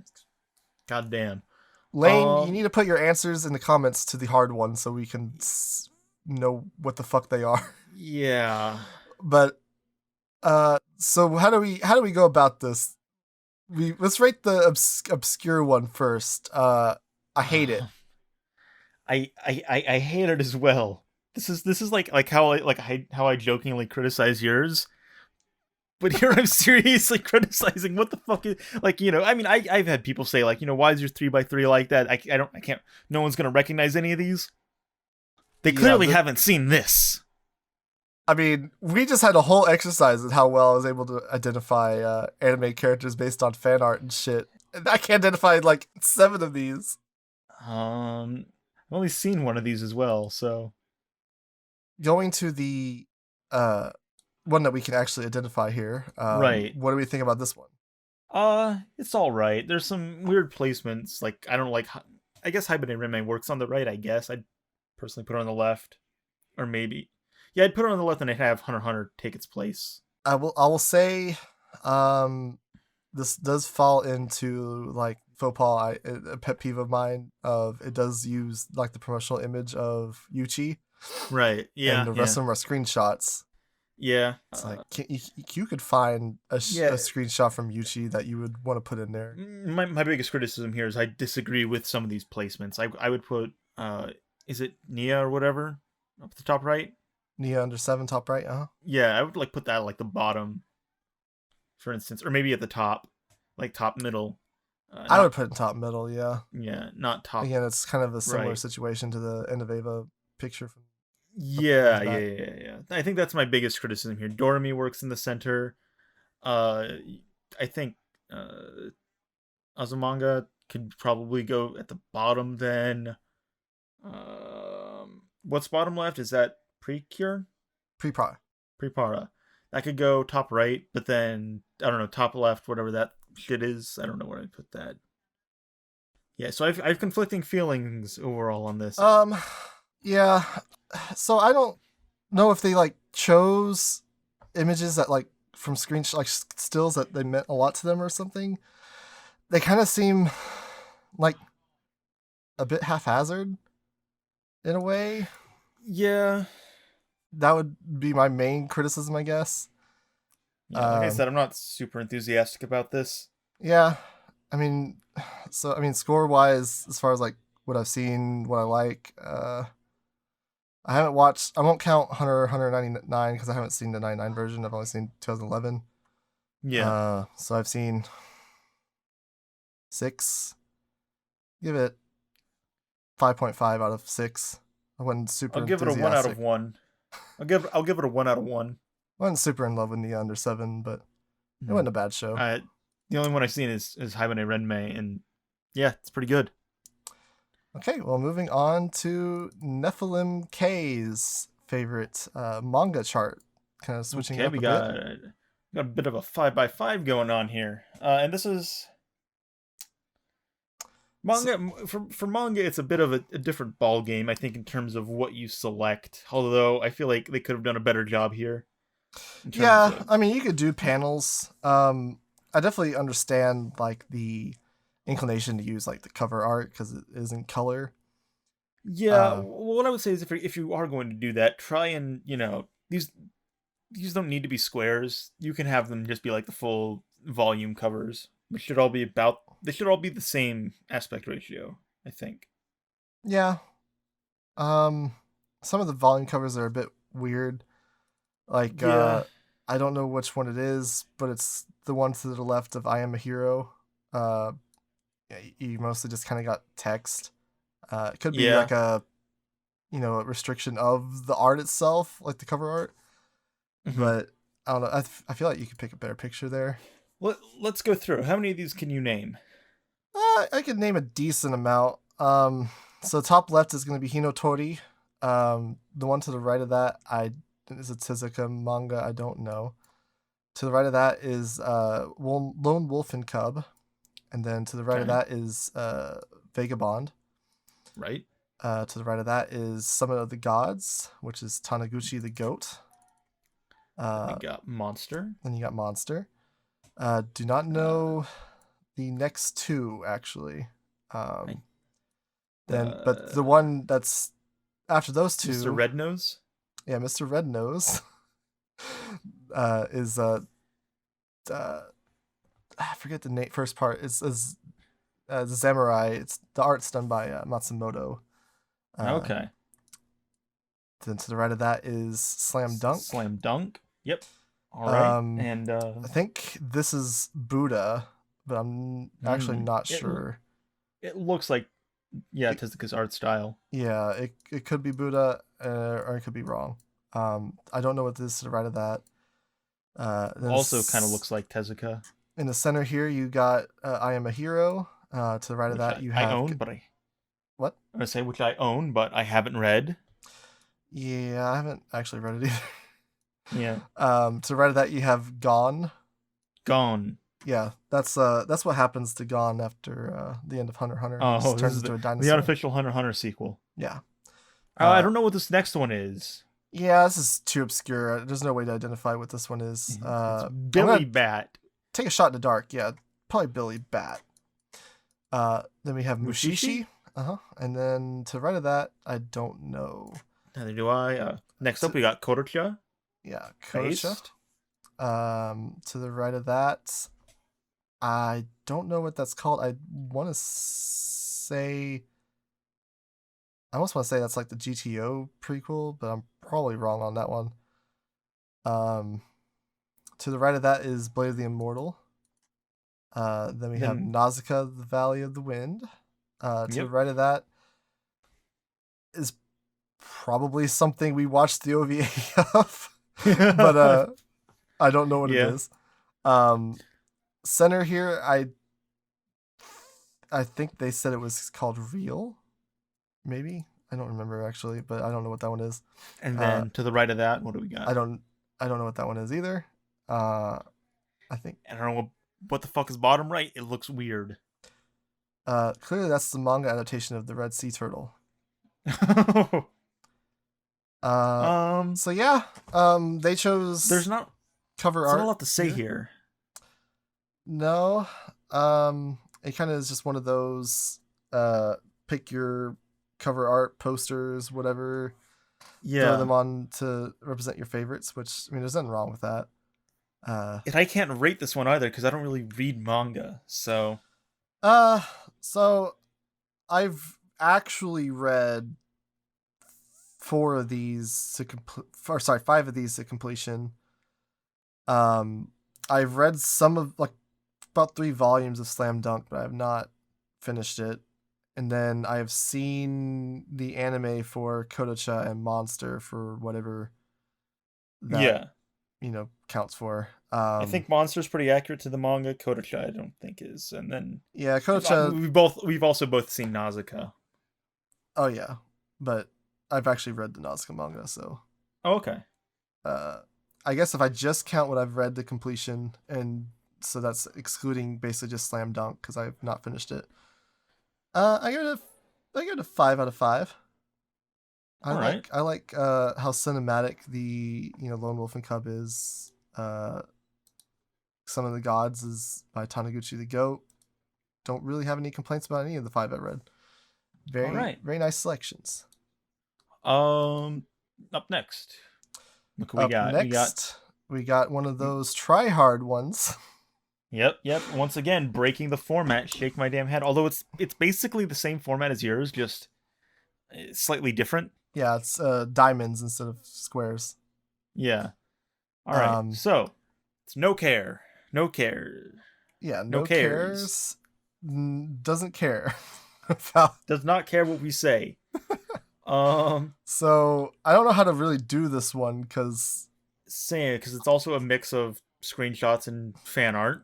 Goddamn.
Layne, you need to put your answers in the comments to the hard one so we can know what the fuck they are.
Yeah.
But so how do we go about this? Let's rate the obscure one first. I hate it.
I hate it as well. This is like how I jokingly criticize yours. But here I'm seriously criticizing what the fuck is, like, you know, I mean, I've had people say, like, you know, why is your 3x3 like that? I can't, no one's gonna recognize any of these. They clearly haven't seen this.
I mean, we just had a whole exercise in how well I was able to identify anime characters based on fan art and shit. And I can identify like 7 of these.
I've only seen one of these as well, so.
Going to the one that we can actually identify here.
Right.
What do we think about this one?
It's all right. There's some weird placements. Like, I don't like. I guess Hibine Renmei works on the right. I guess I'd personally put it on the left, or maybe, yeah, I'd put it on the left and I'd have Hunter x Hunter take its place.
I will say, this does fall into like faux pas, a pet peeve of mine. Of it does use like the promotional image of Yuchi.
Right. Yeah.
And the rest of them are screenshots.
Yeah.
It's like you could find a screenshot from Yuchi that you would want to put in there.
My biggest criticism here is I disagree with some of these placements. I would put is it Nia or whatever up at the top right?
Nia under 7 top right,
Yeah, I would like put that at like the bottom, for instance, or maybe at the top. like top middle.
I would put it in top middle, yeah.
Yeah, not top.
Again, it's kind of a similar
right.
situation to the end of Ava picture from.
Yeah. I think that's my biggest criticism here. Doremi works in the center. I think Azumanga could probably go at the bottom then. What's bottom left? Is that Precure? Prepara. That could go top right, but then, I don't know, top left, whatever that shit is. I don't know where I put that. Yeah, so I have conflicting feelings overall on this.
Yeah. So I don't know if they like chose images that like from like stills that they meant a lot to them or something. They kind of seem like a bit haphazard in a way.
Yeah.
That would be my main criticism, I guess.
Yeah, like I said, I'm not super enthusiastic about this.
Yeah. I mean, score-wise, as far as like what I've seen, what I like, I haven't watched. I won't count 199 because I haven't seen the 99 version. I've only seen 2011.
Yeah.
So I've seen 6. Give it 5.5 out of 6. I wasn't super.
I'll give it a 1 out of 1. I'll give it a 1 out of 1.
I wasn't super in love with the Under 7, but it wasn't a bad show.
The only one I've seen is Hibane Renmei, and yeah, it's pretty good.
Okay, well, moving on to Nephilimk's favorite manga chart. Kind of switching up a bit.
We got a bit of a 5x5 going on here. And this is... Manga, for manga, it's a bit of a different ball game, I think, in terms of what you select. Although, I feel like they could have done a better job here.
Yeah, I mean, you could do panels. I definitely understand, like, the inclination to use, like, the cover art, because it is in color.
Yeah, what I would say is if you are going to do that, try and, these don't need to be squares. You can have them just be, like, the full volume covers. They should all be the same aspect ratio, I think.
Yeah. Some of the volume covers are a bit weird. Like, I don't know which one it is, but it's the one to the left of I Am a Hero. You mostly just kind of got text. It could be like a restriction of the art itself, like the cover art. Mm-hmm. But I don't know. I feel like you could pick a better picture there.
Let's go through. How many of these can you name?
I could name a decent amount. So top left is going to be Hinotori. The one to the right of that, is a Tezuka manga. I don't know. To the right of that is Lone Wolf and Cub, and then to the right of that is Vagabond.
Right.
To the right of that is Summit of the Gods, which is Taniguchi the Goat.
You got Monster.
Then you got Monster. Do not know the next two, actually. But the one that's after those two,
Mr. Red Nose.
Yeah, Mr. Red Nose is I forget the first part. It's Samurai. It's the art's done by Matsumoto.
Okay.
Then to the right of that is Slam Dunk.
Slam Dunk. Yep. All right. And
I think this is Buddha, but I'm actually not sure.
It looks like Tezuka's art style.
Yeah, it could be Buddha, or it could be wrong. I don't know what this is to the right of that.
Also kind of looks like Tezuka.
In the center here, you got I Am a Hero. To the right of that, you have...
I own, but I...
What?
I'm going to say which I own, but I haven't read.
Yeah, I haven't actually read it either.
Yeah.
To the right of that, you have Gone.
Gone.
Yeah, that's what happens to Gone after the end of Hunter x Hunter.
Oh,
turns into a dinosaur.
The unofficial Hunter x Hunter sequel.
Yeah.
I don't know what this next one is.
Yeah, this is too obscure. There's no way to identify what this one is.
It's Billy Bat.
Take a shot in the dark. Yeah, probably Billy Bat. Then we have Mushishi. And then to the right of that, I don't know.
Neither do I. Next up, we got Korocha.
Yeah, Korocha. To the right of that, I don't know what that's called. I almost want to say that's like the GTO prequel, but I'm probably wrong on that one. To the right of that is Blade of the Immortal. Then we have Nausicaa, the Valley of the Wind. To the
Yep.
right of that is probably something we watched the OVA of, but I don't know what it is. Center here, I think they said it was called Real, maybe. I don't remember actually, but I don't know what that one is.
And then to the right of that, what do we got?
I don't know what that one is either. I think
I don't know what the fuck is bottom right. It looks weird.
Clearly that's the manga adaptation of the Red Sea Turtle. So yeah, they chose.
There's not
cover
there's
art.
not a lot to say here.
No, it kind of is just one of those pick your cover art posters, whatever.
Yeah,
throw them on to represent your favorites. Which, I mean, there's nothing wrong with that.
And I can't rate this one either because I don't really read manga. So
so I've actually read 5 of these to completion. I've read some of about 3 volumes of Slam Dunk, but I have not finished it. And then I have seen the anime for Kodocha and Monster for whatever that counts for.
I think Monster's pretty accurate to the manga. Kodocha I don't think is. And then
Kodocha,
we've also both seen Nausicaa.
Oh yeah, but I've actually read the Nausicaa manga, so.
Oh, okay.
I guess if I just count what I've read to completion, and so that's excluding basically just Slam Dunk because I've not finished it. I give it a 5 out of 5. I like how cinematic the Lone Wolf and Cub is. Some of the Gods is by Taniguchi the Goat. Don't really have any complaints about any of the 5 I read. Very nice selections.
Up next. Look what we got.
Next, we got one of those try-hard ones.
Yep. Once again, breaking the format. Shake my damn head. Although it's basically the same format as yours, just slightly different.
Yeah, it's diamonds instead of squares.
Yeah. All right. So it's NoCare.
Yeah,
No
cares. Doesn't care.
Does not care what we say.
So I don't know how to really do this one because
it's also a mix of screenshots and fan art.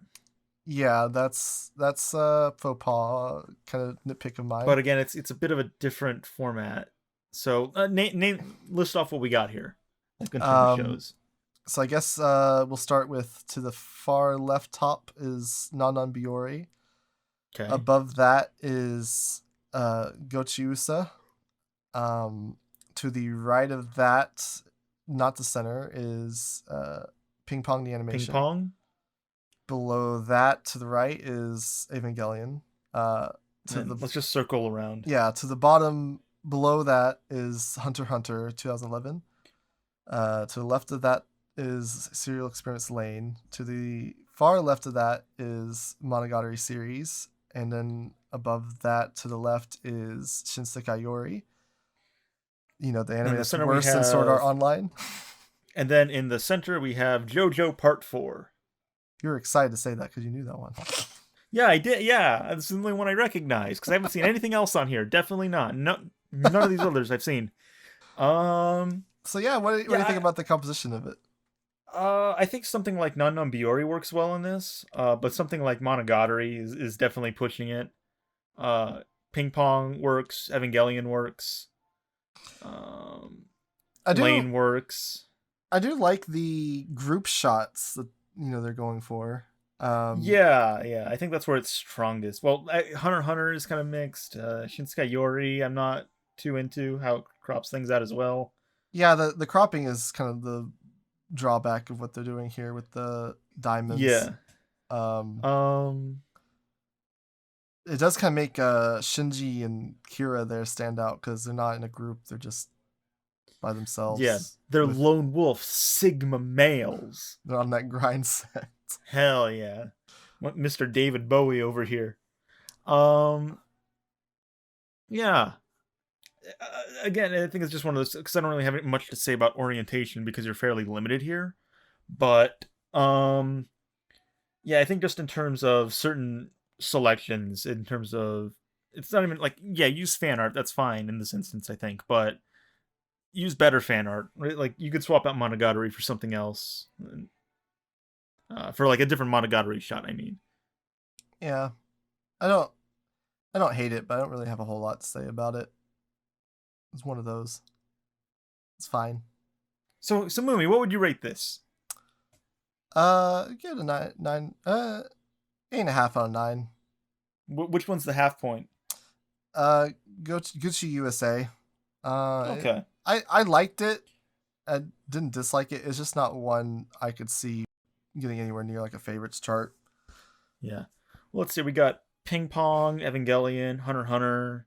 Yeah, that's faux pas kind of nitpick of mine.
But again, it's a bit of a different format. So list off what we got here. Like in terms of shows.
So I guess we'll start with, to the far left top is Nanan Biori.
Okay.
Above that is Gochiusa. To the right of that, not the center, is Ping Pong the Animation.
Ping Pong?
Below that, to the right, is Evangelion.
Let's just circle around.
Yeah, to the bottom, below that is Hunter x Hunter 2011. To the left of that is Serial Experiments Layne. To the far left of that is Monogatari series. And then above that, to the left, is Shinsekai Yori. The anime that's worse than Sword Art Online.
And then in the center, we have JoJo Part 4.
You were excited to say that because you knew that one.
Yeah, I did. Yeah, that's the only one I recognize because I haven't seen anything else on here. Definitely not. No, none of these others I've seen.
So yeah, what do you think about the composition of it?
I think something like Nanan Biori works well in this, but something like Monogatari is definitely pushing it. Ping Pong works. Evangelion works. Layne works.
I do like the group shots that they're going for.
Yeah, I think that's where it's strongest. Well, Hunter x Hunter is kind of mixed. Shinsekai Yori, I'm not too into how it crops things out as well.
Yeah, the cropping is kind of the drawback of what they're doing here with the diamonds.
Yeah.
It does kind of make Shinji and Kira there stand out because they're not in a group; they're just by themselves.
Yeah, they're lone wolf Sigma males.
They're on that grind set.
Hell yeah, Mr. David Bowie over here. Yeah. Again, I think it's just one of those because I don't really have much to say about orientation because you're fairly limited here. But Yeah, I think just in terms of certain selections, in terms of it's not even like use fan art. That's fine in this instance, I think, but use better fan art. Right? Like you could swap out Monogatari for something else, for like a different Monogatari shot. I mean,
Yeah, I don't hate it, but I don't really have a whole lot to say about it. It's one of those. It's fine.
so Mumi, what would you rate this?
Give it a 8.5 out of 9.
Which one's the half point?
Gucci USA.
Okay.
I liked it. I didn't dislike it. It's just not one I could see getting anywhere near like a favorites chart.
Yeah. Well, let's see. We got Ping Pong, Evangelion, Hunter x Hunter,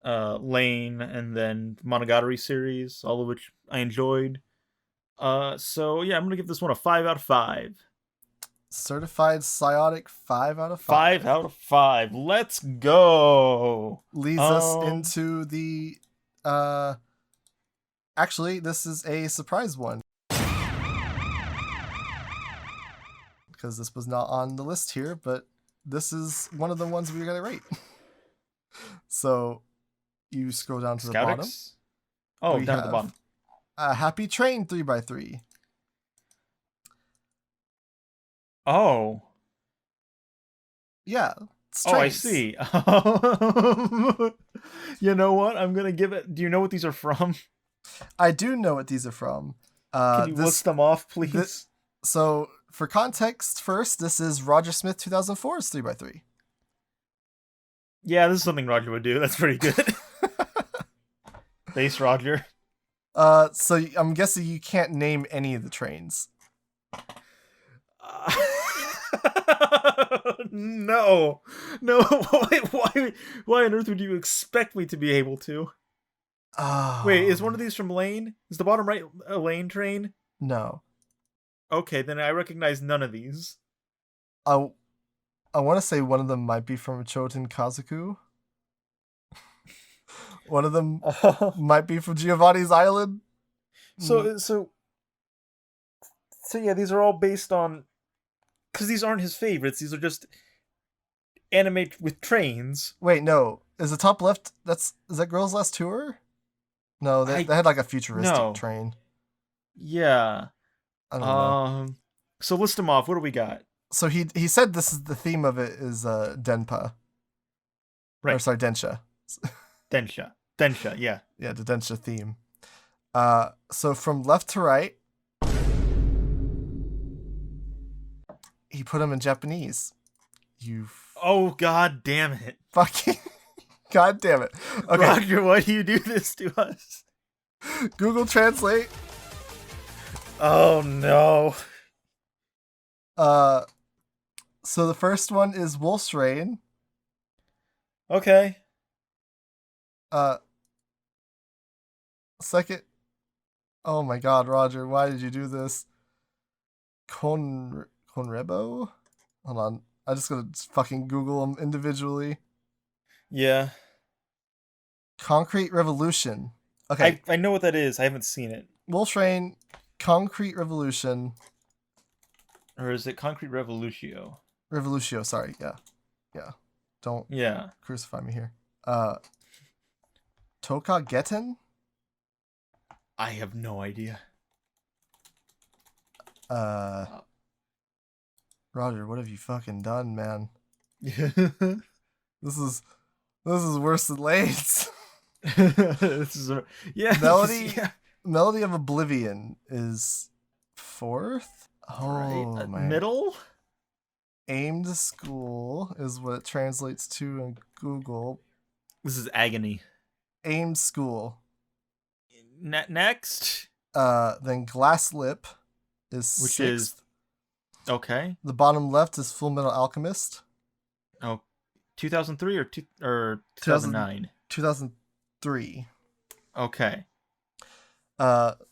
Layne, and then Monogatari series, all of which I enjoyed. So yeah, I'm gonna give this one a 5 out of 5.
Certified Scoutic 5 out of 5.
5 out of 5. Let's go.
Leads us into the actually, this is a surprise one. Because this was not on the list here, but this is one of the ones we're gonna rate. So you scroll down to the bottom.
Oh, down at the bottom.
Happy Train 3x3.
Oh.
Yeah.
Oh, I see. You know what? I'm gonna give it. Do you know what these are from?
I do know what these are from.
Can you list them off, please?
So, for context, first, this is RogerSmith2004's 3x3.
Yeah, this is something Roger would do. That's pretty good. Thanks, Roger.
So I'm guessing you can't name any of the trains.
No. Why on earth would you expect me to be able to?
Oh.
Wait, is one of these from Layne? Is the bottom right a Layne train?
No.
Okay, then I recognize none of these.
I want to say one of them might be from Choten Kazoku. One of them might be from Giovanni's Island.
So yeah, these are all based on, because these aren't his favorites. These are just anime with trains.
Wait, no. Is the top left? Is that Girls' Last Tour? No, they had like a futuristic train.
Yeah.
I don't know.
So list them off. What do we got?
So he said this is the theme of it is Denpa.
Right.
Or sorry, Densha.
Densha, yeah.
Yeah, the Densha theme. So from left to right, he put them in Japanese.
Oh, god damn it.
Fucking god damn it. Okay.
Roger, why do you do this to us?
Google Translate.
Oh no.
So the first one is Wolf's Rain.
Okay.
Second. Oh my god, Roger, why did you do this? Conrebo? Hold on. I'm just gonna fucking Google them individually.
Yeah.
Concrete Revolution. Okay.
I know what that is. I haven't seen it.
Wolf's Rain, Concrete Revolution.
Or is it Concrete Revolutio?
Revolutio, sorry. Yeah. Don't crucify me here. Toka Getten?
I have no idea.
Roger, what have you fucking done, man? This is worse than Layne's. Melody of Oblivion is 4th. Oh,
right.
man.
Middle?
Aimed School is what it translates to in Google.
This is agony.
Aimed School.
Next?
Then Glass Lip is
which
6th.
Is okay.
The bottom left is Full Metal Alchemist.
Oh, 2003 or 2009?
2003.
Okay.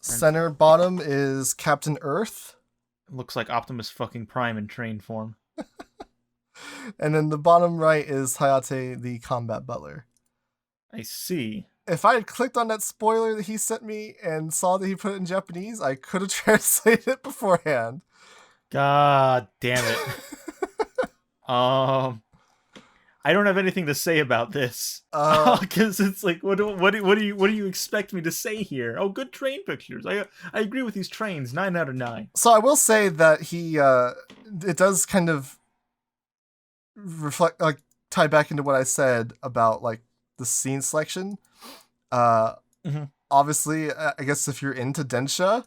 Center bottom is Captain Earth.
Looks like Optimus fucking Prime in train form.
And then the bottom right is Hayate, the combat butler.
I see.
If I had clicked on that spoiler that he sent me and saw that he put it in Japanese, I could have translated it beforehand.
God damn it. I don't have anything to say about this because it's like, what do you expect me to say here? Oh, good train pictures. I agree with these trains. 9 out of 9.
So I will say that he it does kind of reflect, like, tie back into what I said about like the scene selection. Obviously, I guess if you're into Densha,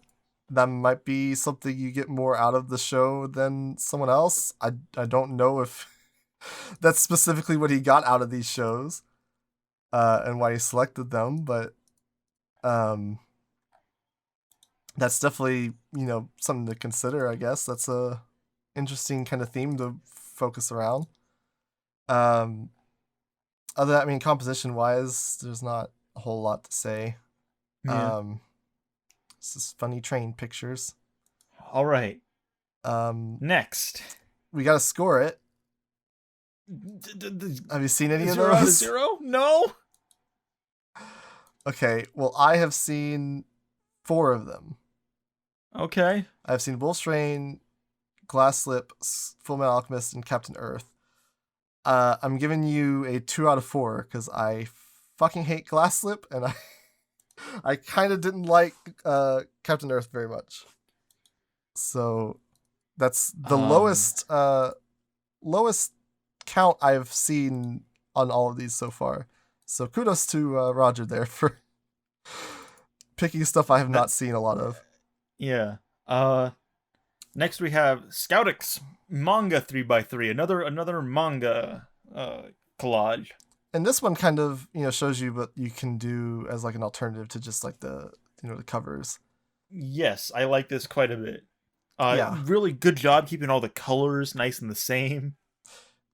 that might be something you get more out of the show than someone else. I don't know if that's specifically what he got out of these shows, and why he selected them, but that's definitely, something to consider, I guess. That's a interesting kind of theme to focus around. Composition wise, there's not a whole lot to say.
Yeah.
It's just funny train pictures.
All right. Next,
we gotta score it. Have you seen any of those?
0 out of 0? No.
Okay, well, I have seen 4 of them.
Okay.
I've seen Wolf's Rain, Glass Slip, Fullmetal Alchemist, and Captain Earth. I'm giving you a 2 out of 4 because I fucking hate Glass Slip, and I kind of didn't like Captain Earth very much. So that's the lowest count I've seen on all of these so far. So kudos to Roger there for picking stuff I have not seen a lot of.
Yeah. Next we have Scoutic's Manga 3x3, another manga collage.
And this one kind of, shows you what you can do as like an alternative to just like the covers.
Yes, I like this quite a bit.
Yeah.
Really good job keeping all the colors nice and the same.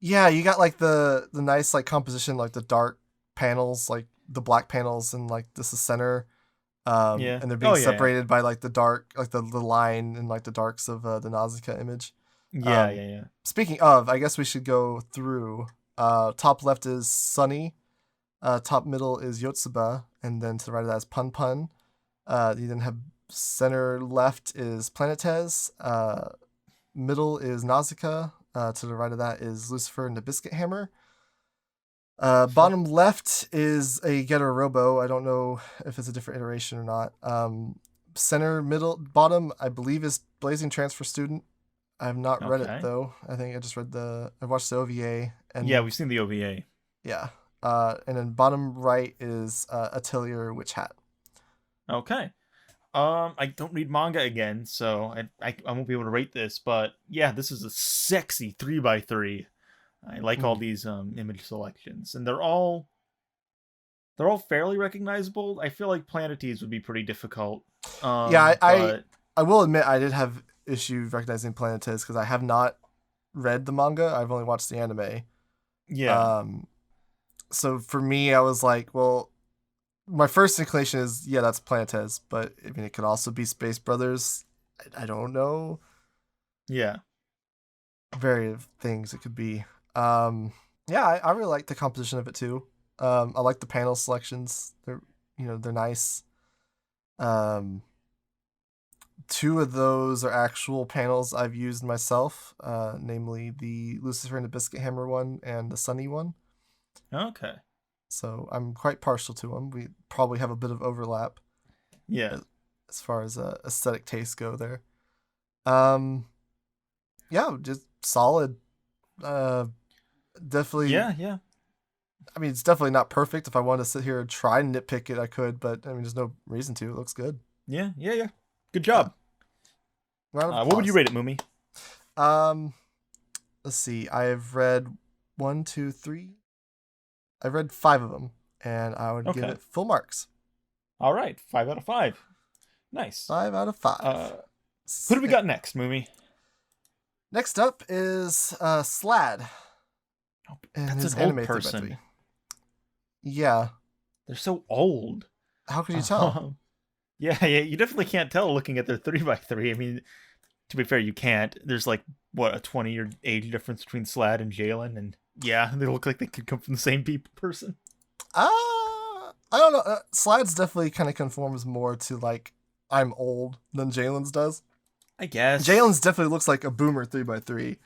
Yeah, you got like the nice like composition, like the dark panels, like the black panels, and like this is center. And they're being separated by like the dark, like the line and like the darks of the Nausicaa image.
Yeah.
Speaking of, I guess we should go through. Top left is Sunny. Top middle is Yotsuba, and then to the right of that is Pun Pun. You then have center left is Planetes. Middle is Nausicaa. To the right of that is Lucifer and the Biscuit Hammer. Bottom left is a Getter Robo. I don't know if it's a different iteration or not. Center, middle, bottom, I believe is Blazing Transfer Student. I have not read it though. I think I just read I watched the OVA. And
yeah, we've seen the OVA.
Yeah. And then bottom right is Atelier Witch Hat.
Okay. I don't read manga again, so I won't be able to rate this, but yeah, this is a sexy 3x3. I like all these image selections, and they're all fairly recognizable. I feel like Planetes would be pretty difficult.
I will admit I did have issues recognizing Planetes because I have not read the manga. I've only watched the anime.
Yeah.
So for me, I was like, well, my first inclination is, yeah, that's Planetes, but I mean, it could also be Space Brothers. I don't know.
Yeah.
Various things it could be. I really like the composition of it too. I like the panel selections. They're nice. 2 of those are actual panels I've used myself, namely the Lucifer and the Biscuit Hammer one and the Sunny one.
Okay.
So I'm quite partial to them. We probably have a bit of overlap.
Yeah.
As far as aesthetic tastes go there. Just solid. Definitely.
Yeah.
I mean, it's definitely not perfect. If I wanted to sit here and try and nitpick it, I could, but I mean, there's no reason to. It looks good.
Yeah. Good job. What would you rate it, Moomy?
Let's see. I've read 1, 2, 3. I've read 5 of them, and I would give it full marks.
All right, 5 out of 5. Nice.
5 out of 5.
Who do we got next, Moomy?
Next up is Slad.
That's an old person.
Yeah.
They're so old.
How could you tell?
Yeah, you definitely can't tell looking at their 3x3. I mean, to be fair, you can't. There's like, what, a 20-year age difference between Slad and Jalen, and yeah, they look like they could come from the same person.
I don't know. Slad's definitely kind of conforms more to like I'm old than Jalen's does.
I guess.
Jalen's definitely looks like a boomer 3x3.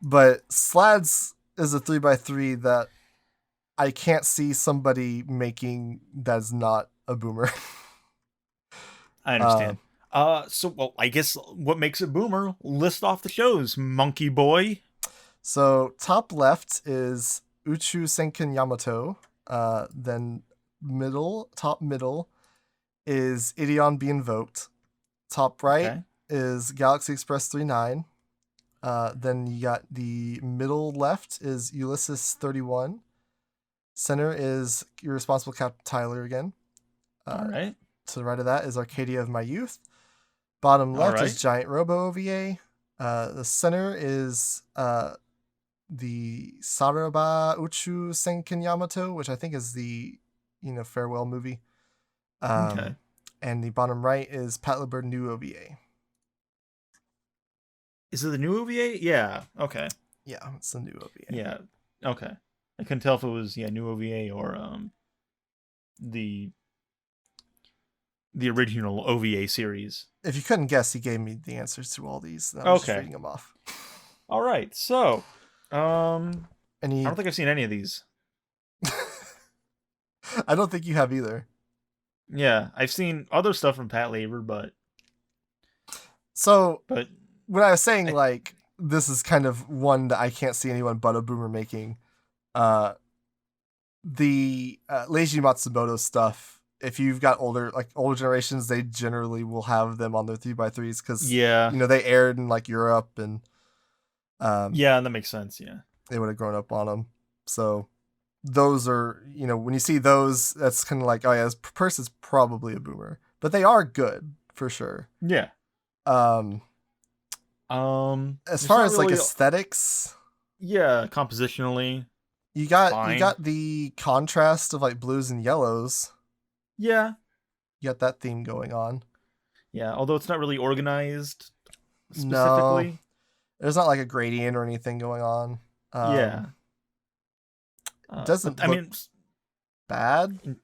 But Slad's is a 3x3 that I can't see somebody making that's not a boomer.
I understand. So I guess what makes it boomer? List off the shows, monkey boy.
So top left is Uchu Senken Yamato. Then top middle is Ideon Be Invoked. Top right is Galaxy Express 39. Then you got the middle left is Ulysses 31. Center is Irresponsible Captain Tyler again.
All right.
To the right of that is Arcadia of My Youth. Bottom left is Giant Robo OVA. The center is the Saraba Uchu Senken Yamato, which I think is the farewell movie. And the bottom right is Patlabird New OVA.
Is it the new OVA? Yeah. Okay.
Yeah, it's the new OVA.
Yeah. Okay. I couldn't tell if it was new OVA or the original OVA series.
If you couldn't guess, he gave me the answers to all these. I was just reading them off.
All right. So, I don't think I've seen any of these.
I don't think you have either.
Yeah, I've seen other stuff from Patlabor, but
when I was saying this is kind of one that I can't see anyone but a boomer making, the Leiji Matsumoto stuff. If you've got older generations, they generally will have them on their 3x3s because they aired in Europe and
that makes sense. Yeah,
they would have grown up on them. So those are when you see those, that's kind of like, oh yeah, this person's probably a boomer, but they are good for sure.
Yeah.
As far as aesthetics,
compositionally,
you got the contrast of blues and yellows.
Yeah.
You got that theme going on.
Yeah, although it's not really organized specifically.
No, there's not a gradient or anything going on. Doesn't look bad.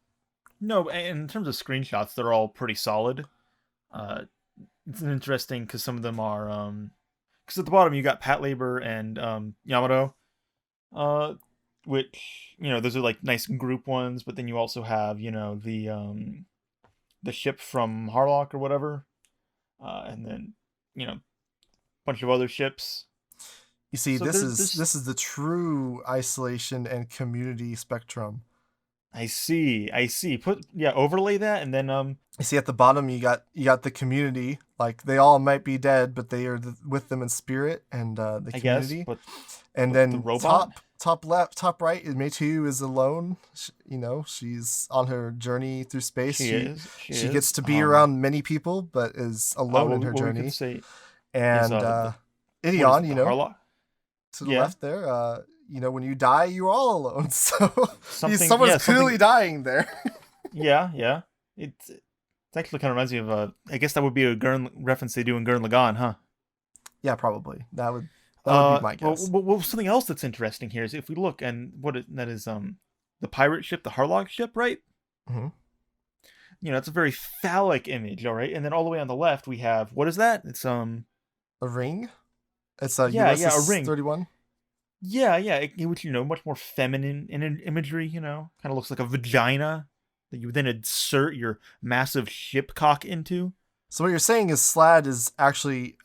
No, in terms of screenshots, they're all pretty solid. It's interesting because some of them are... because at the bottom you got Patlabor and Yamato. Which, those are nice group ones, but then you also have, the ship from Harlock or whatever. And then, a bunch of other ships.
You see, so this is the true isolation and community spectrum.
I see. Overlay that, and then
you see at the bottom you got the community. They all might be dead, but they are with them in spirit, and the community.
Guess,
and then
the robot?
top left, top right, Meitu is alone. She's on her journey through space. She gets to be around many people, but is alone in her journey. And Ideon,
Harlock?
To the left there, when you die, you're all alone. So someone's clearly dying there.
yeah. It actually kind of reminds me of I guess that would be a Gurren reference they do in Gurren Lagann, huh?
Yeah, probably. That would be my guess.
Well, something else that's interesting here is if we look, and that is the pirate ship, the Harlock ship, right?
Mm-hmm.
It's a very phallic image, all right. And then all the way on the left we have, what is that? It's
a ring. It's a Ulysses
a ring.
31.
Yeah, which much more feminine in imagery. Kind of looks like a vagina that you then insert your massive ship cock into.
So what you're saying is Slad is actually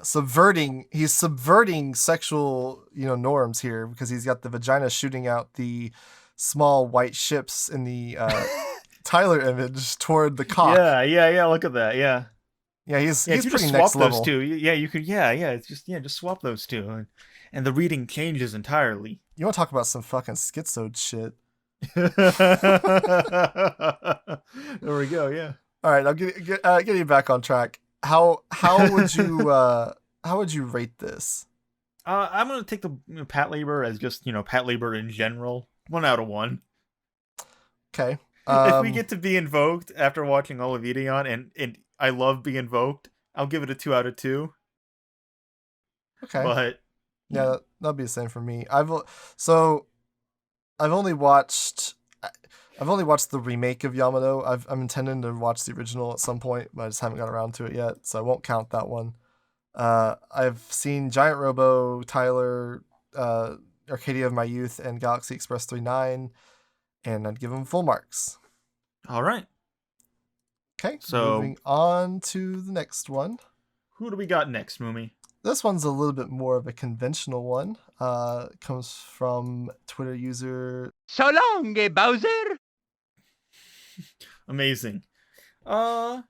subverting sexual norms here, because he's got the vagina shooting out the small white ships in the Tyler image toward the cock.
Yeah. Look at that. Yeah.
Yeah, he's
pretty
just
next
swap
level. Those two. Yeah, you could. Yeah. It's just swap those two, and the reading changes entirely.
You want to talk about some fucking schizoid shit?
There we go. Yeah.
All right, I'll get you back on track. How would you rate this?
I'm gonna take the Patlabor as just Patlabor in general. 1 out of 1.
Okay.
If we get to Be Invoked after watching all of Ideon, and I love Be Invoked, I'll give it a 2 out of 2.
Okay.
But
yeah, that'll be the same for me. I've only watched the remake of Yamato. I'm intending to watch the original at some point, but I just haven't got around to it yet, so I won't count that one. I've seen Giant Robo, Tyler, Arcadia of My Youth, and Galaxy Express 39, and I'd give them full marks.
All right.
Okay,
So
moving on to the next one.
Who do we got next, Moomy?
This one's a little bit more of a conventional one. Comes from Twitter user
SoLongGayBowsaa.
Amazing. So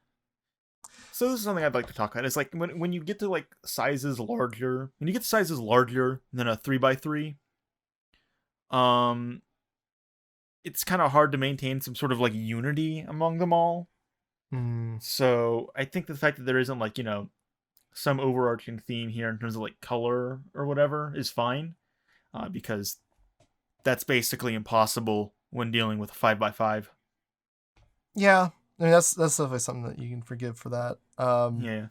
this is something I'd like to talk about. It's like when you get to like sizes larger, when you get to sizes larger than a 3x3, it's kind of hard to maintain some sort of like unity among them all. So I think the fact that there isn't like, some overarching theme here in terms of like color or whatever is fine, because that's basically impossible when dealing with a 5x5.
Yeah, I mean that's definitely something that you can forgive for that.
Yeah,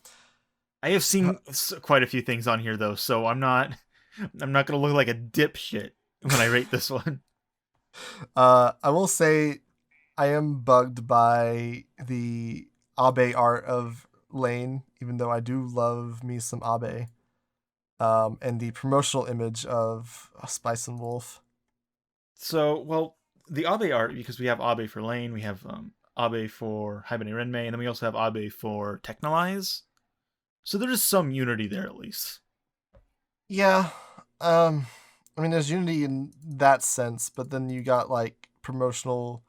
I have seen quite a few things on here though, so I'm not gonna look like a dipshit when I rate this one.
I will say I am bugged by the Abe art of Layne, even though I do love me some Abe. And the promotional image of Spice and Wolf.
So, well, the Abe art, because we have Abe for Layne, we have Abe for Hibernate Renmei, and then we also have Abe for Technolize. So there is some unity there at least.
Yeah. I mean, there's unity in that sense, but then you got like promotional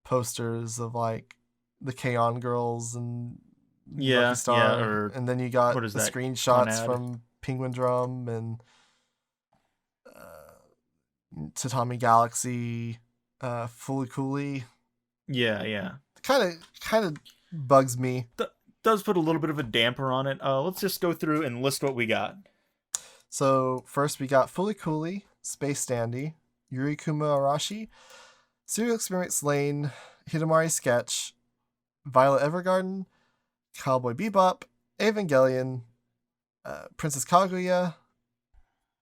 posters of like the K-On! Girls and Lucky Star, and then you got the screenshots from Penguin Drum and Tatami Galaxy, Fully Cooley.
Yeah.
Kind of bugs me.
Does put a little bit of a damper on it. Let's just go through and list what we got.
So first we got Fully Cooley, Space Dandy, Yurikuma Arashi, Serial Experience Layne, Hidamari Sketch, Violet Evergarden, Cowboy Bebop, Evangelion, Princess Kaguya.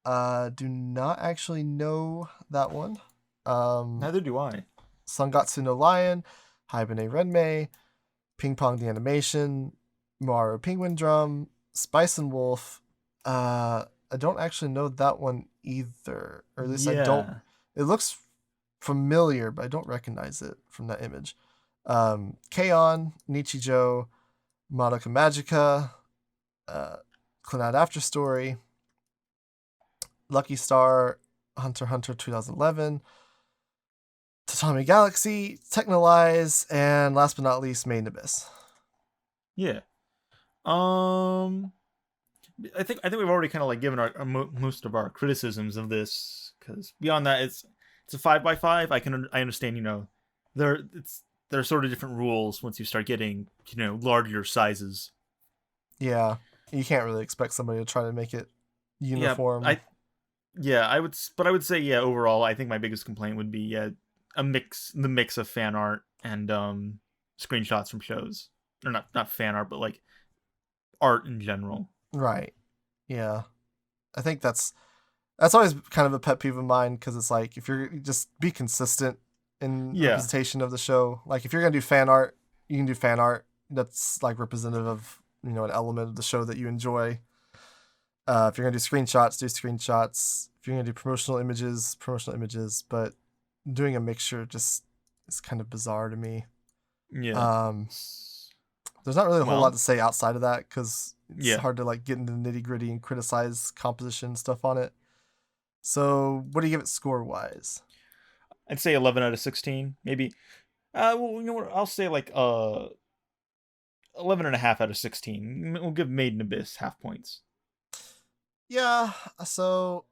Do not actually know that one.
Neither do I.
Sangatsu no Lion, Hibernate Renmei, Ping Pong the Animation, Maru Penguin Drum, Spice and Wolf. I don't actually know that one either, or at least I don't. It looks familiar, but I don't recognize it from that image. K-On!, Nichijou, Madoka Magica, Clannad After Story, Lucky Star, Hunter x Hunter 2011, Tatami Galaxy, Technolize, and last but not least, Maiden Abyss.
Yeah. I think we've already kind of like given our most of our criticisms of this, because beyond that, it's a 5x5. I understand, there are sort of different rules once you start getting larger sizes.
Yeah, you can't really expect somebody to try to make it uniform.
I would say overall, I think my biggest complaint would be the mix of fan art and screenshots from shows, or not fan art, but like art in general.
Right. Yeah. I think that's always kind of a pet peeve of mine, because it's like, if you're just be consistent in representation of the show. Like if you're gonna do fan art, you can do fan art that's like representative of an element of the show that you enjoy. If you're gonna do screenshots, do screenshots. If you're gonna do promotional images, but doing a mixture just is kind of bizarre to me.
Yeah.
There's not really a whole lot to say outside of that, because it's hard to like get into the nitty gritty and criticize composition stuff on it. So what do you give it score wise?
I'd say 11 out of 16, maybe. I'll say like 11 and a half out of 16. We'll give Maiden Abyss half points.
Yeah, so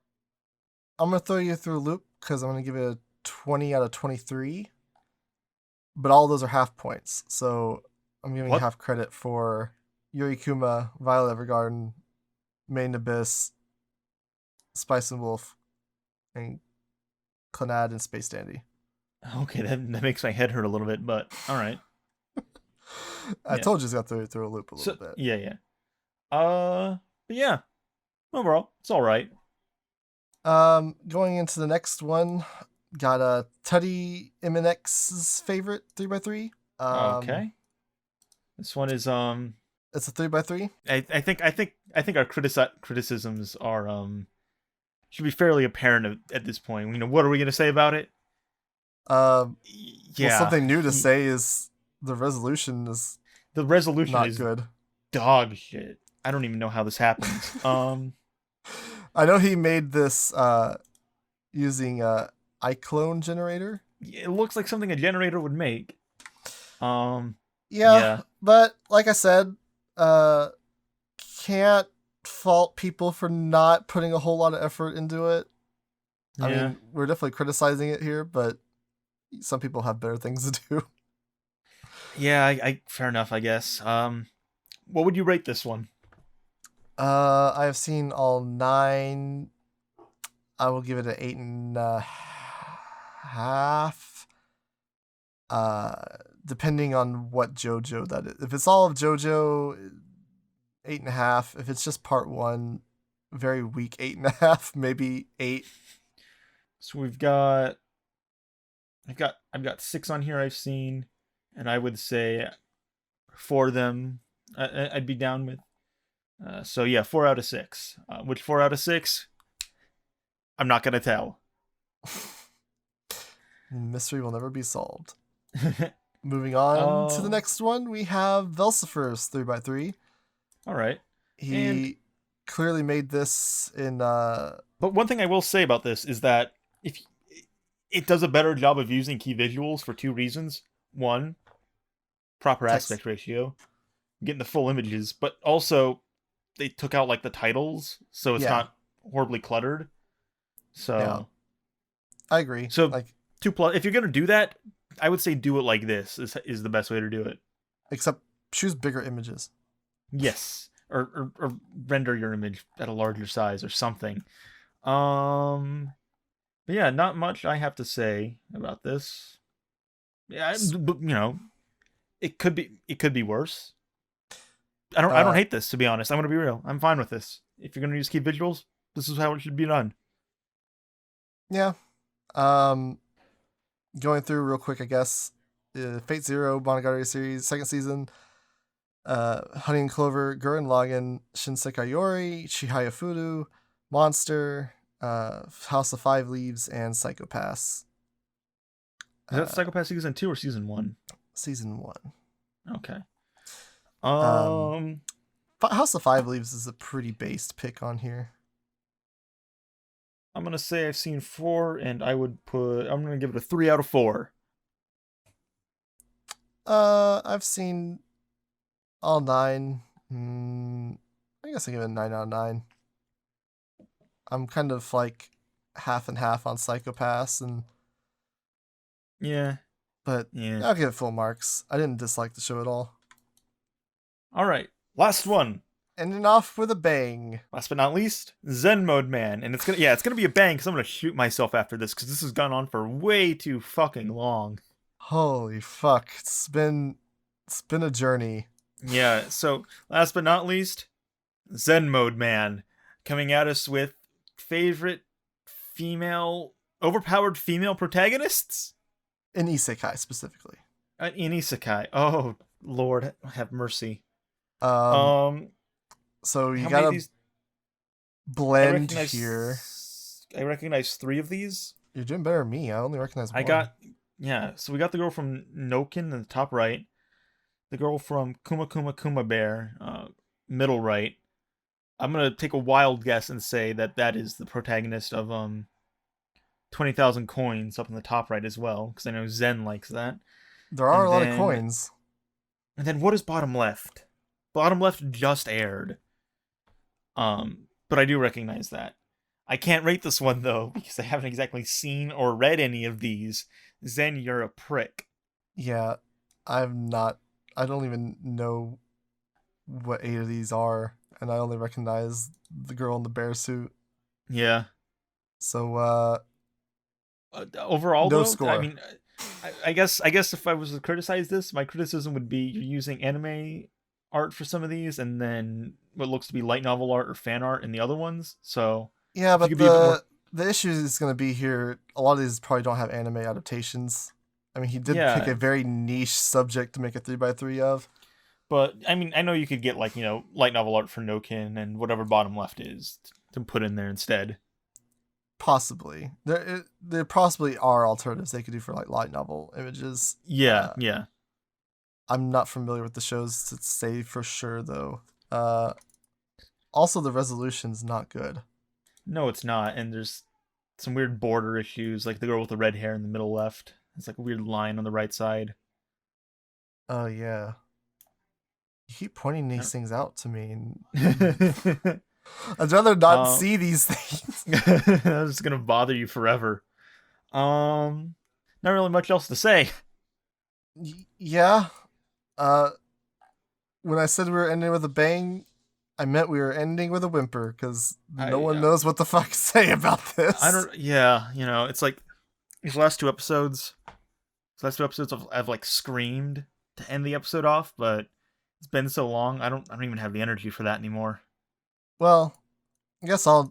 I'm gonna throw you through a loop, because I'm gonna give it a 20 out of 23. But all those are half points, so I'm giving you half credit for Yurikuma, Violet Evergarden, Maiden Abyss, Spice and Wolf, and Clannad and Space Dandy.
Okay, that makes my head hurt a little bit, but all right.
I told you it's got to throw a loop a little bit.
Yeah. But yeah, overall, it's all right.
Going into the next one, got a TuddyMNX's favorite 3x3.
Okay. This one is
It's a 3x3.
I think our criticisms are should be fairly apparent at this point. You know, what are we gonna say about it?
Well,
Yeah,
something new to say is the resolution is
the resolution
not
is
good.
dog shit. I don't even know how this happens.
I know he made this using iClone generator.
It looks like something a generator would make.
Yeah, but like I said, can't fault people for not putting a whole lot of effort into it. I mean, we're definitely criticizing it here, but some people have better things to do.
Yeah, I fair enough, I guess. What would you rate this one?
I have seen all 9. I will give it an 8.5. Depending on what JoJo that is. If it's all of JoJo, 8.5. If it's just part 1, very weak 8.5, maybe 8.
So I've got 6 on here I've seen, and I would say 4 of them I'd be down with. So yeah, 4 out of 6. Which 4 out of 6? I'm not gonna tell.
Mystery will never be solved. Moving on to the next one, we have Velcifer's 3x3.
All right.
He clearly made this in.
But one thing I will say about this is that if it does a better job of using key visuals for 2 reasons. One, proper aspect ratio, getting the full images, but also they took out like the titles, so it's not horribly cluttered. So
yeah. I agree.
So
like
2+. If you're gonna do that, I would say do it like this is the best way to do it.
Except choose bigger images.
Yes, or render your image at a larger size or something. But yeah, not much I have to say about this. Yeah, but, you know, it could be worse. I don't hate this, to be honest. I'm gonna be real. I'm fine with this. If you're gonna use key visuals, this is how it should be done.
Yeah. Going through real quick, I guess. Fate Zero Monogatari series, 2nd season. Honey and Clover, Gurren Lagann, Shinsekai Yori, Chihaya Furu, Monster, House of 5 Leaves, and Psycho-Pass.
Is that Psycho-Pass season 2 or season 1?
Season 1.
Okay.
House of 5 Leaves is a pretty based pick on here.
I'm gonna say I've seen 4, and I'm gonna give it a 3 out of 4.
I've seen all 9. I guess I give it a 9 out of 9. I'm kind of like half and half on Psycho-Pass, and but I'll give it full marks. I didn't dislike the show at all.
All right, last one.
Ending off with a bang.
Last but not least, zenmodeman, and it's gonna be a bang because I'm gonna shoot myself after this because this has gone on for way too fucking long.
Holy fuck! It's been a journey.
Yeah. So last but not least, zenmodeman coming at us with favorite overpowered female protagonists
In Isekai specifically.
In Isekai. Oh Lord, have mercy.
So you gotta blend here.
I recognize 3 of these.
You're doing better than me. I only recognize one.
So we got the girl from Noken in the top right, the girl from Kuma Kuma Kuma Bear, middle right. I'm gonna take a wild guess and say that is the protagonist of 20,000 coins up in the top right as well, because I know Zen likes that.
There are a lot of coins.
And then what is bottom left? Bottom left just aired. But I do recognize that. I can't rate this one though, because I haven't exactly seen or read any of these. Zen, you're a prick.
Yeah, I don't even know what 8 of these are, and I only recognize the girl in the bear suit.
Yeah.
So,
overall,
no
though,
score.
I mean, I guess if I was to criticize this, my criticism would be you're using anime art for some of these, and then what looks to be light novel art or fan art in the other ones. So
yeah, but the issue is going to be here. A lot of these probably don't have anime adaptations. I mean, he did pick a very niche subject to make a 3x3 of.
But I mean, I know you could get like, you know, light novel art for Nokin and whatever bottom left is to put in there instead.
Possibly. There possibly are alternatives they could do for like light novel images.
Yeah, yeah.
I'm not familiar with the shows to say for sure though. Also the resolution's not good.
No, it's not. And there's some weird border issues, like the girl with the red hair in the middle left. It's like a weird line on the right side.
Oh yeah. You keep pointing these things out to me. I'd rather not see these things.
I'm just gonna bother you forever. Not really much else to say.
Yeah. When I said we were ending with a bang, I meant we were ending with a whimper, because no one knows what the fuck to say about this.
Yeah, you know, it's like these last two episodes I've like screamed to end the episode off, but it's been so long, I don't even have the energy for that anymore.
Well, I guess I'll